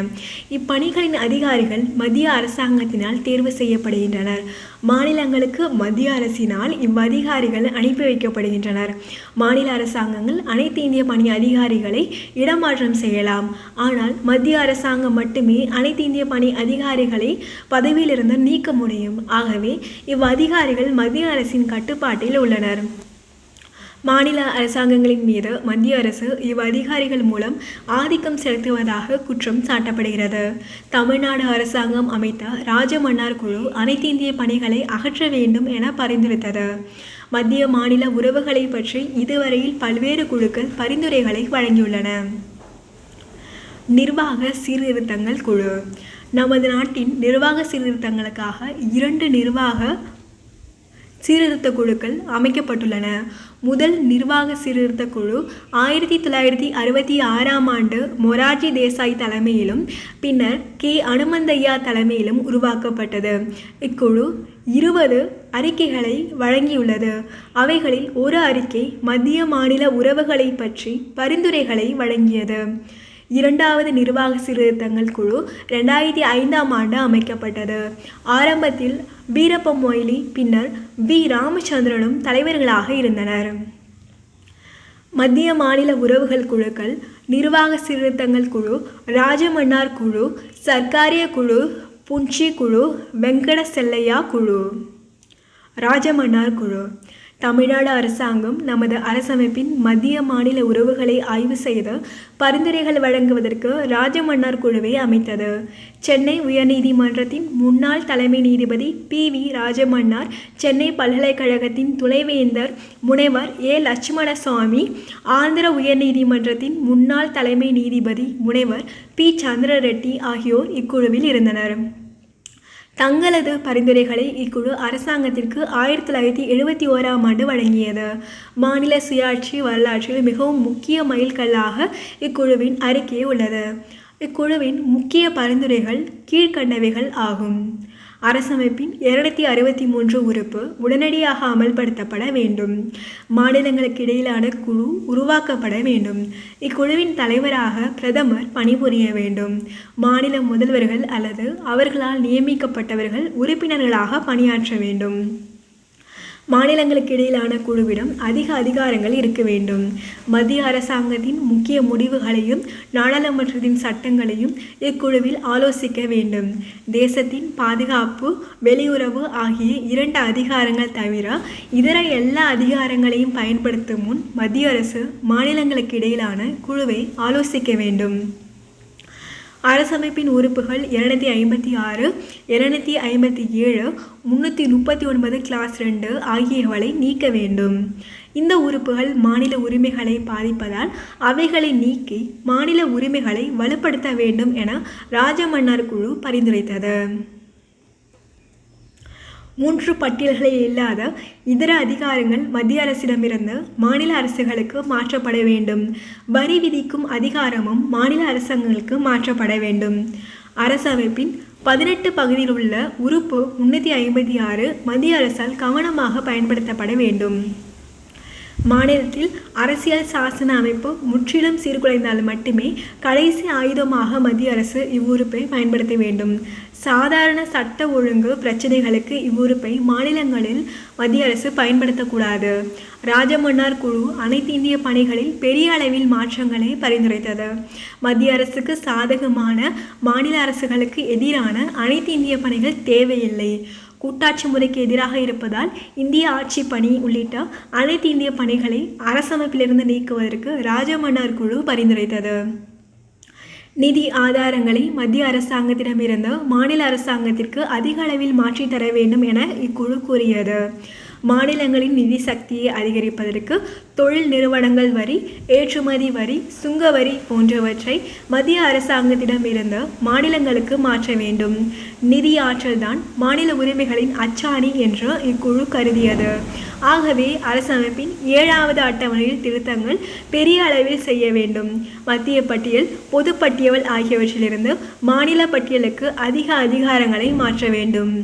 இப்பணிகளின் அதிகாரிகள் மத்திய அரசாங்கத்தினால் தேர்வு செய்யப்படுகின்றனர். மாநிலங்களுக்கு மத்திய அரசினால் இவ்வதிகாரிகள் அனுப்பி வைக்கப்படுகின்றனர். மாநில அரசாங்கங்கள் அனைத்து இந்திய பணி அதிகாரிகளை இடமாற்றம் செய்யலாம். ஆனால் மத்திய அரசாங்கம் மட்டுமே அனைத்து இந்திய பணி அதிகாரிகளை பதவியிலிருந்து நீக்க முடியும். ஆகவே இவ்வதிகாரிகள் மத்திய அரசின் கட்டுப்பாட்டில் உள்ளனர். மாநில அரசாங்கங்களின் மீது மத்திய அரசு இவ்வதிகாரிகள் மூலம் ஆதிக்கம் செலுத்துவதாக குற்றம் சாட்டப்படுகிறது. தமிழ்நாடு அரசாங்கம் அமைத்த ராஜமன்னார் குழு அனைத்து இந்திய பணிகளை அகற்ற வேண்டும் என பரிந்துரைத்தது. மத்திய மாநில உறவுகளை பற்றி இதுவரையில் பல்வேறு குழுக்கள் பரிந்துரைகளை வழங்கியுள்ளன. நிர்வாக சீர்திருத்தங்கள் குழு. நமது நாட்டின் நிர்வாக சீர்திருத்தங்களுக்காக 2 நிர்வாக சீர்திருத்த குழுக்கள் அமைக்கப்பட்டுள்ளன. முதல் நிர்வாக சீர்திருத்த குழு 1966ஆம் ஆண்டு மொரார்ஜி தேசாய் தலைமையிலும் பின்னர் கே. அனுமந்தையா தலைமையிலும் உருவாக்கப்பட்டது. இக்குழு 20 அறிக்கைகளை வழங்கியுள்ளது. அவைகளில் ஒரு அறிக்கை மத்திய மாநில உறவுகளை பற்றி பரிந்துரைகளை வழங்கியது. 2வது நிர்வாக சீர்திருத்தங்கள் குழு 2005ஆம் ஆண்டு அமைக்கப்பட்டது. ஆரம்பத்தில் வீரப்ப மொய்லி பின்னர் வி. ராமச்சந்திரனும் தலைவர்களாக இருந்தனர். மத்திய மாநில உறவுகள் குழுக்கள். நிர்வாக சீர்திருத்தங்கள் குழு, ராஜமன்னார் குழு, சர்க்காரிய குழு, புஞ்சி குழு, வெங்கட செல்லையா குழு. ராஜமன்னார் குழு. தமிழ்நாடு அரசாங்கம் நமது அரசமைப்பின் மத்திய மாநில உறவுகளை ஆய்வு செய்து பரிந்துரைகள் வழங்குவதற்கு ராஜமன்னார் குழுவை அமைத்தது. சென்னை உயர்நீதிமன்றத்தின் முன்னாள் தலைமை நீதிபதி பி.வி. ராஜமன்னார், சென்னை பல்கலைக்கழகத்தின் துணைவேந்தர் முனைவர் ஏ. லட்சுமணசாமி, ஆந்திர உயர்நீதிமன்றத்தின் முன்னாள் தலைமை நீதிபதி முனைவர் பி. சந்திர ரெட்டி ஆகியோர் இக்குழுவில் இருந்தனர். தங்களது பரிந்துரைகளை இக்குழு அரசாங்கத்திற்கு 1971ஆம் ஆண்டு வழங்கியது. மாநில சுயாட்சி வரலாற்றில் மிகவும் முக்கிய மைல்கல்லாக இக்குழுவின் அறிக்கை உள்ளது. இக்குழுவின் முக்கிய பரிந்துரைகள் கீழ்க்கண்டவைகள் ஆகும். அரசமைப்பின் 263 உறுப்பு உடனடியாக அமல்படுத்தப்பட வேண்டும். மாநிலங்களுக்கு இடையிலான குழு உருவாக்கப்பட வேண்டும். இக்குழுவின் தலைவராக பிரதமர் பணிபுரிய வேண்டும். மாநில முதல்வர்கள் அல்லது அவர்களால் நியமிக்கப்பட்டவர்கள் உறுப்பினர்களாக பணியாற்ற வேண்டும். மாநிலங்களுக்கு இடையிலான குழுவிடம் அதிக அதிகாரங்கள் இருக்க வேண்டும். மத்திய அரசாங்கத்தின் முக்கிய முடிவுகளையும் நாடாளுமன்றத்தின் சட்டங்களையும் இக்குழுவில் ஆலோசிக்க வேண்டும். தேசத்தின் பாதுகாப்பு, வெளியுறவு ஆகிய 2 அதிகாரங்கள் தவிர இதர எல்லா அதிகாரங்களையும் பயன்படுத்தும் முன் மத்திய அரசு மாநிலங்களுக்கு இடையிலான குழுவை ஆலோசிக்க வேண்டும். அரசமைப்பின் உறுப்புகள் 256, 257, 339 கிளாஸ் 2 ஆகியவற்றை நீக்க வேண்டும். இந்த உறுப்புகள் மாநில உரிமைகளை பாதிப்பதால் அவைகளை நீக்கி மாநில உரிமைகளை வலுப்படுத்த வேண்டும் என ராஜமன்னார் குழு பரிந்துரைத்தது. 3 பட்டியல்களில் இல்லாத இதர அதிகாரங்கள் மத்திய அரசிடமிருந்து மாநில அரசுகளுக்கு மாற்றப்பட வேண்டும். வரி விதிக்கும் அதிகாரமும் மாநில அரசாங்கங்களுக்கு மாற்றப்பட வேண்டும். அரசமைப்பின் 18 பகுதியில் உள்ள உறுப்பு 356 மத்திய அரசால் கவனமாக பயன்படுத்தப்பட வேண்டும். மாநிலத்தில் அரசியல் சாசன அமைப்பு முற்றிலும் சீர்குலைந்தால் மட்டுமே கடைசி ஆயுதமாக மத்திய அரசு இவ்வுறுப்பை பயன்படுத்த வேண்டும். சாதாரண சட்ட ஒழுங்கு பிரச்சனைகளுக்கு இவ்வுறுப்பை மாநிலங்களில் மத்திய அரசு பயன்படுத்தக்கூடாது. ராஜமன்னார் குழு அனைத்து இந்திய பணிகளில் பெரிய அளவில் மாற்றங்களை பரிந்துரைத்தது. மத்திய அரசுக்கு சாதகமான மாநில அரசுகளுக்கு எதிரான அனைத்து இந்திய பணிகள் தேவையில்லை. கூட்டாட்சி முறைக்கு எதிராக இருப்பதால் இந்திய ஆட்சி பணி உள்ளிட்ட அனைத்து இந்திய பணிகளை அரசமைப்பிலிருந்து நீக்குவதற்கு ராஜமன்னார் குழு பரிந்துரைத்தது. நிதி ஆதாரங்களை மத்திய அரசாங்கத்திடமிருந்து மாநில அரசாங்கத்திற்கு அதிக அளவில் மாற்றித்தர வேண்டும் என இக்குழு கூறியது. மாநிலங்களின் நிதி சக்தியை அதிகரிப்பதற்கு தொழில் நிறுவனங்கள் வரி, ஏற்றுமதி வரி, சுங்க வரி போன்றவற்றை மத்திய அரசாங்கத்திடமிருந்து மாநிலங்களுக்கு மாற்ற வேண்டும். நிதி ஆற்றல்தான் மாநில உரிமைகளின் அச்சாணி என்று இக்குழு கருதியது. ஆகவே அரசமைப்பின் 7வது அட்டவணையில் திருத்தங்கள் பெரிய அளவில் செய்ய வேண்டும். மத்திய பட்டியல், பொது பட்டியல் ஆகியவற்றிலிருந்து மாநில பட்டியலுக்கு அதிக அதிகாரங்களை மாற்ற வேண்டும்.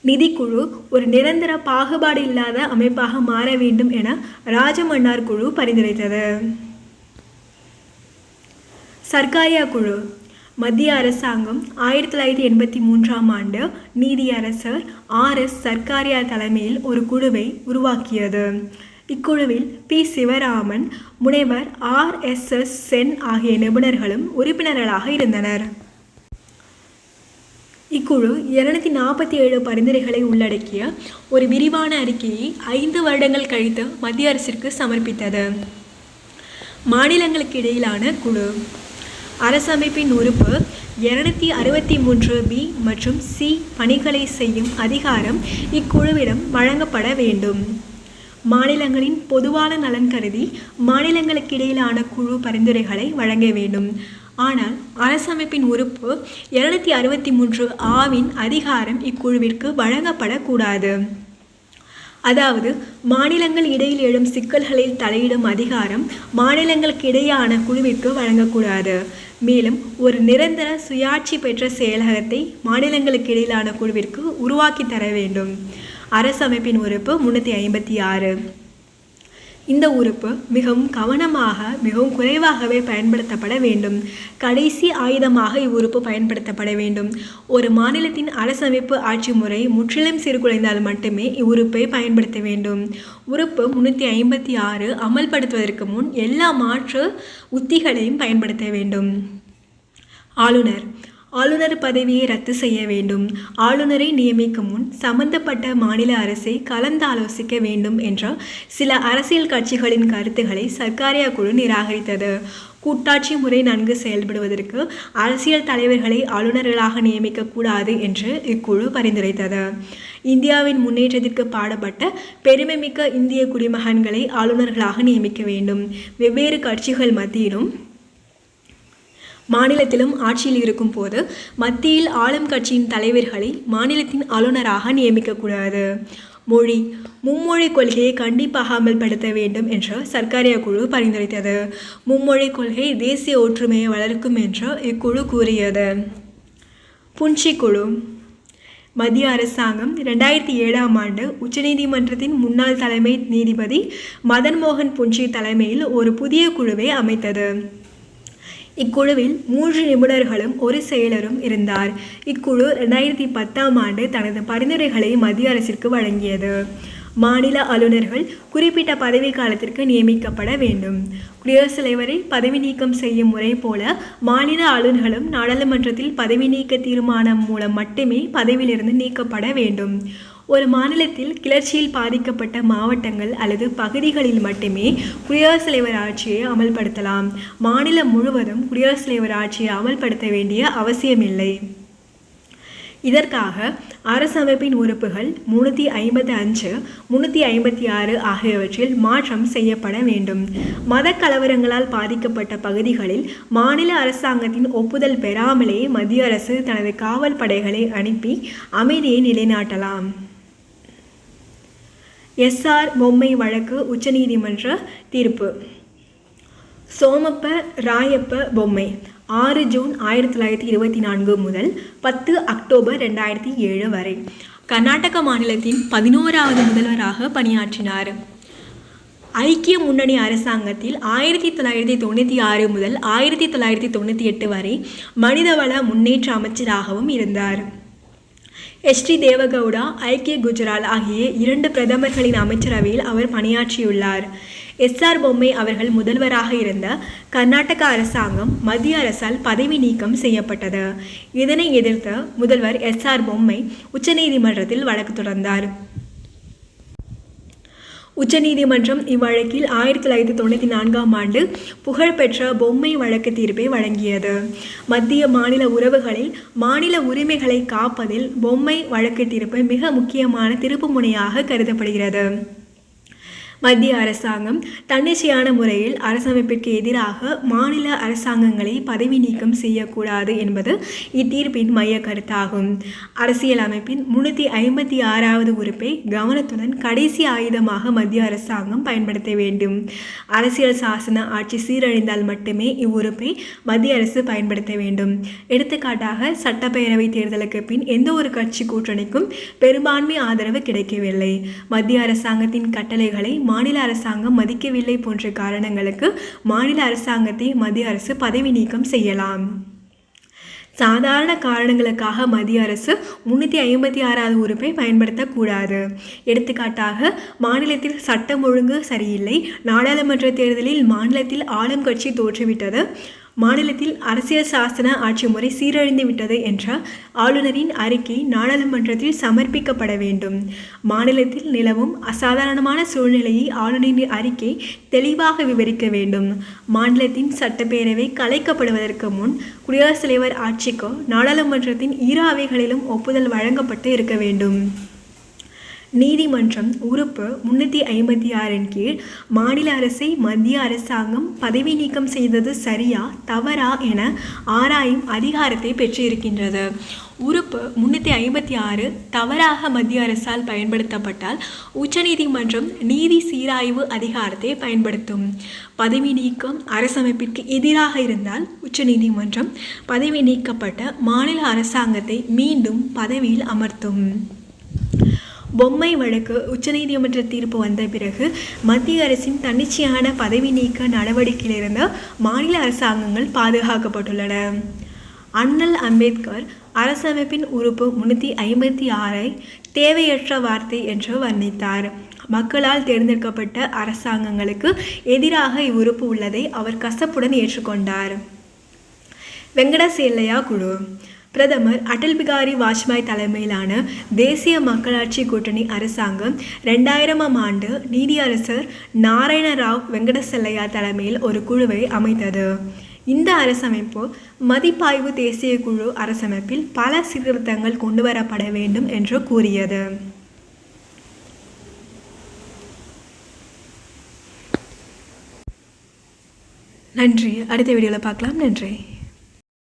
நிதிக்குழு ஒரு நிரந்தர பாகுபாடு இல்லாத அமைப்பாக மாற வேண்டும் என ராஜமன்னார் குழு பரிந்துரைத்தது. சர்க்காரியா குழு. மத்திய அரசாங்கம் 1983ஆம் ஆண்டு நீதியரசர் R.S. சர்க்காரியா தலைமையில் ஒரு குழுவை உருவாக்கியது. இக்குழுவில் பி. சிவராமன், முனைவர் R.S.S. சென் ஆகிய நிபுணர்களும் உறுப்பினர்களாக இருந்தனர். இக்குழு 247 பரிந்துரைகளை உள்ளடக்கிய ஒரு விரிவான அறிக்கையை 5 வருடங்கள் கழித்து மத்திய அரசிற்கு சமர்ப்பித்தது. மாநிலங்களுக்கு இடையிலான குழு. அரசமைப்பின் உறுப்பு 263B மற்றும் C பணிகளை செய்யும் அதிகாரம் இக்குழுவிடம் வழங்கப்பட வேண்டும். மாநிலங்களின் பொதுவான நலன் கருதி மாநிலங்களுக்கு இடையிலான குழு பரிந்துரைகளை வழங்க வேண்டும். ஆனால் அரசமைப்பின் உறுப்பு 263ஆவின் அதிகாரம் இக்குழுவிற்கு வழங்கப்படக்கூடாது. அதாவது மாநிலங்கள் இடையில் எழும் சிக்கல்களில் தலையிடும் அதிகாரம் மாநிலங்களுக்கு இடையான குழுவிற்கு வழங்கக்கூடாது. மேலும் ஒரு நிரந்தர சுயாட்சி பெற்ற செயலகத்தை மாநிலங்களுக்கு இடையிலான குழுவிற்கு உருவாக்கி தர வேண்டும். அரசமைப்பின் உறுப்பு 356. இந்த உறுப்பு மிகவும் கவனமாக, மிகவும் குறைவாகவே பயன்படுத்தப்பட வேண்டும். கடைசி ஆயுதமாக இவ்வுறுப்பு பயன்படுத்தப்பட வேண்டும். ஒரு மாநிலத்தின் அரசமைப்பு ஆட்சி முறை முற்றிலும் சீர்குலைந்தால் மட்டுமே இவ்வுறுப்பை பயன்படுத்த வேண்டும். உறுப்பு 356 அமல்படுத்துவதற்கு முன் எல்லா மாற்று உத்திகளையும் பயன்படுத்த வேண்டும். ஆளுநர். ஆளுநர் பதவியை ரத்து செய்ய வேண்டும். ஆளுநரை நியமிக்கும் முன் சம்பந்தப்பட்ட மாநில அரசை கலந்தாலோசிக்க வேண்டும் என்ற சில அரசியல் கட்சிகளின் கருத்துக்களை சர்க்காரியா குழு நிராகரித்தது. கூட்டாட்சி முறை நன்கு செயல்படுவதற்கு அரசியல் தலைவர்களை ஆளுநர்களாக நியமிக்கக்கூடாது என்று இக்குழு பரிந்துரைத்தது. இந்தியாவின் முன்னேற்றத்திற்கு பாடுபட்ட பெருமைமிக்க இந்திய குடிமகன்களை ஆளுநர்களாக நியமிக்க வேண்டும். வெவ்வேறு கட்சிகள் மத்தியிலும் மாநிலத்திலும் ஆட்சியில் இருக்கும் போது மத்தியில் ஆளும் கட்சியின் தலைவர்களை மாநிலத்தின் ஆளுநராக நியமிக்கக்கூடாது. மொழி மும்மொழி கொள்கையை கண்டிப்பாக அமல்படுத்த வேண்டும் என்று சர்க்காரியா குழு பரிந்துரைத்தது. மும்மொழி கொள்கை தேசிய ஒற்றுமையை வளர்க்கும் என்று இக்குழு கூறியது. புன்சி குழு மத்திய அரசாங்கம் 2007ஆம் ஆண்டு உச்சநீதிமன்றத்தின் முன்னாள் தலைமை நீதிபதி மதன் மோகன் புன்சி தலைமையில் ஒரு புதிய குழுவை அமைத்தது. இக்குழுவில் 3 நிபுணர்களும் ஒரு செயலரும் இருந்தார். இக்குழு 2010ஆம் ஆண்டு தனது பரிந்துரைகளை மத்திய அரசிற்கு வழங்கியது. மாநில ஆளுநர்கள் குறிப்பிட்ட பதவி காலத்திற்கு நியமிக்கப்பட வேண்டும். குடியரசுத் தலைவரை பதவி நீக்கம் செய்யும் முறை போல மாநில ஆளுநர்களும் நாடாளுமன்றத்தில் பதவி நீக்க தீர்மானம் மூலம் மட்டுமே பதவியிலிருந்து நீக்கப்பட வேண்டும். ஒரு மாநிலத்தில் கிளர்ச்சியில் பாதிக்கப்பட்ட மாவட்டங்கள் அல்லது பகுதிகளில் மட்டுமே குடியரசுத் தலைவர் ஆட்சியை அமல்படுத்தலாம். மாநிலம் முழுவதும் குடியரசுத் தலைவர் ஆட்சியை அமல்படுத்த வேண்டிய அவசியமில்லை. இதற்காக அரசமைப்பின் உறுப்புகள் 355, 356 ஆகியவற்றில் மாற்றம் செய்யப்பட வேண்டும். மத கலவரங்களால் பாதிக்கப்பட்ட பகுதிகளில் மாநில அரசாங்கத்தின் ஒப்புதல் பெறாமலே மத்திய அரசு தனது காவல் படைகளை அனுப்பி அமைதியை நிலைநாட்டலாம். எஸ்ஆர் பொம்மை வழக்கு உச்சநீதிமன்ற தீர்ப்பு. சோமப்ப ராயப்ப பொம்மை 6 ஜூன் 1924 முதல் 10 அக்டோபர் 2007 வரை கர்நாடக மாநிலத்தின் 11வது முதல்வராக பணியாற்றினார். ஐக்கிய முன்னணி அரசாங்கத்தில் 1996 முதல் 1998 வரை மனிதவள முன்னேற்ற அமைச்சராகவும் இருந்தார். எச்.டி. தேவகவுடா, ஐக்கிய குஜரால் ஆகிய 2 பிரதமர்களின் அமைச்சரவையில் அவர் பணியாற்றியுள்ளார். எஸ்ஆர் பொம்மை அவர்கள் முதல்வராக இருந்த கர்நாடக அரசாங்கம் மத்திய அரசால் பதவி நீக்கம் செய்யப்பட்டது. இதனை எதிர்த்த முதல்வர் எஸ்ஆர் பொம்மை உச்சநீதிமன்றத்தில் வழக்கு தொடர்ந்தார். உச்சநீதிமன்றம் இவ்வழக்கில் 1994ஆம் ஆண்டு புகழ்பெற்ற பொம்மை வழக்கு தீர்ப்பை வழங்கியது. மத்திய மாநில உறவுகளில் மாநில உரிமைகளை காப்பதில் பொம்மை வழக்கு தீர்ப்பு மிக முக்கியமான திருப்புமுனையாக கருதப்படுகிறது. மத்திய அரசாங்கம் தன்னிச்சையான முறையில் அரசமைப்பிற்கு எதிராக மாநில அரசாங்கங்களை பதவி நீக்கம் செய்யக்கூடாது என்பது இத்தீர்ப்பின் மைய கருத்தாகும். அரசியல் அமைப்பின் 356வது உறுப்பை கவனத்துடன் கடைசி ஆயுதமாக மத்திய அரசாங்கம் பயன்படுத்த வேண்டும். அரசியல் சாசன ஆட்சி சீரழிந்தால் மட்டுமே இவ்வுறுப்பை மத்திய அரசு பயன்படுத்த வேண்டும். எடுத்துக்காட்டாக, சட்டப்பேரவை தேர்தலுக்கு பின் எந்த ஒரு கட்சி கூட்டணிக்கும் பெரும்பான்மை ஆதரவு கிடைக்கவில்லை, மத்திய அரசாங்கத்தின் கட்டளைகளை மாநில அரசாங்கம் மதிக்கவில்லை போன்ற காரணங்களுக்கு மாநில அரசாங்கத்தை மத்திய அரசு பதவி நீக்கம் செய்யலாம். சாதாரண காரணங்களுக்காக மத்திய அரசு 356வது உறுப்பை பயன்படுத்தக்கூடாது. எடுத்துக்காட்டாக, மாநிலத்தில் சட்டம் ஒழுங்கு சரியில்லை, நாடாளுமன்ற தேர்தலில் மாநிலத்தில் ஆளும் கட்சி தோற்றுவிட்டது, மாநிலத்தில் அரசியல் சாசன ஆட்சி முறை சீரழிந்து விட்டது என்ற ஆளுநரின் அறிக்கை நாடாளுமன்றத்தில் சமர்ப்பிக்கப்பட வேண்டும். மாநிலத்தில் நிலவும் அசாதாரணமான சூழ்நிலையை ஆளுநரின் அறிக்கை தெளிவாக விவரிக்க வேண்டும். மாநிலத்தின் சட்டப்பேரவை கலைக்கப்படுவதற்கு முன் குடியரசுத் தலைவர் ஆட்சிக்கு நாடாளுமன்றத்தின் இரு அவைகளிலும் ஒப்புதல் வழங்கப்பட்டு இருக்க வேண்டும். நீதிமன்றம் உறுப்பு 356 கீழ் மாநில அரசை மத்திய அரசாங்கம் பதவி நீக்கம் செய்தது சரியா தவறா என ஆராயும் அதிகாரத்தை பெற்றிருக்கின்றது. உறுப்பு 356 தவறாக மத்திய அரசால் பயன்படுத்தப்பட்டால் உச்சநீதிமன்றம் நீதி சீராய்வு அதிகாரத்தை பயன்படுத்தும். பதவி நீக்கம் அரசமைப்பிற்கு எதிராக இருந்தால் உச்சநீதிமன்றம் பதவி நீக்கப்பட்ட மாநில அரசாங்கத்தை மீண்டும் பதவியில் அமர்த்தும். பொம்மை வழக்கு உச்சநீதிமன்ற தீர்ப்பு வந்த பிறகு மத்திய அரசின் தன்னிச்சையான பதவி நீக்க நடவடிக்கையிலிருந்து மாநில அரசாங்கங்கள் பாதுகாக்கப்பட்டுள்ளன. அண்ணல் அம்பேத்கர் அரசமைப்பின் உறுப்பு 356 தேவையற்ற வார்த்தை என்று வர்ணித்தார். மக்களால் தேர்ந்தெடுக்கப்பட்ட அரசாங்கங்களுக்கு எதிராக இவ்வுறுப்பு உள்ளதை அவர் கசப்புடன் ஏற்றுக்கொண்டார். வெங்கடசேலையா குழு பிரதமர் அடல் பிகாரி வாஜ்பாய் தலைமையிலான தேசிய மக்களாட்சி கூட்டணி அரசாங்கம் 2000ஆம் ஆண்டு நீதியரசர் நாராயண ராவ் வெங்கடசெல்லையா தலைமையில் ஒரு குழுவை அமைத்தது. இந்த அரசமைப்பு மதிப்பாய்வு தேசிய குழு அரசமைப்பில் பல சீர்திருத்தங்கள் கொண்டுவரப்பட வேண்டும் என்று கூறியது. நன்றி. அடுத்த வீடியோவில் பார்க்கலாம். நன்றி.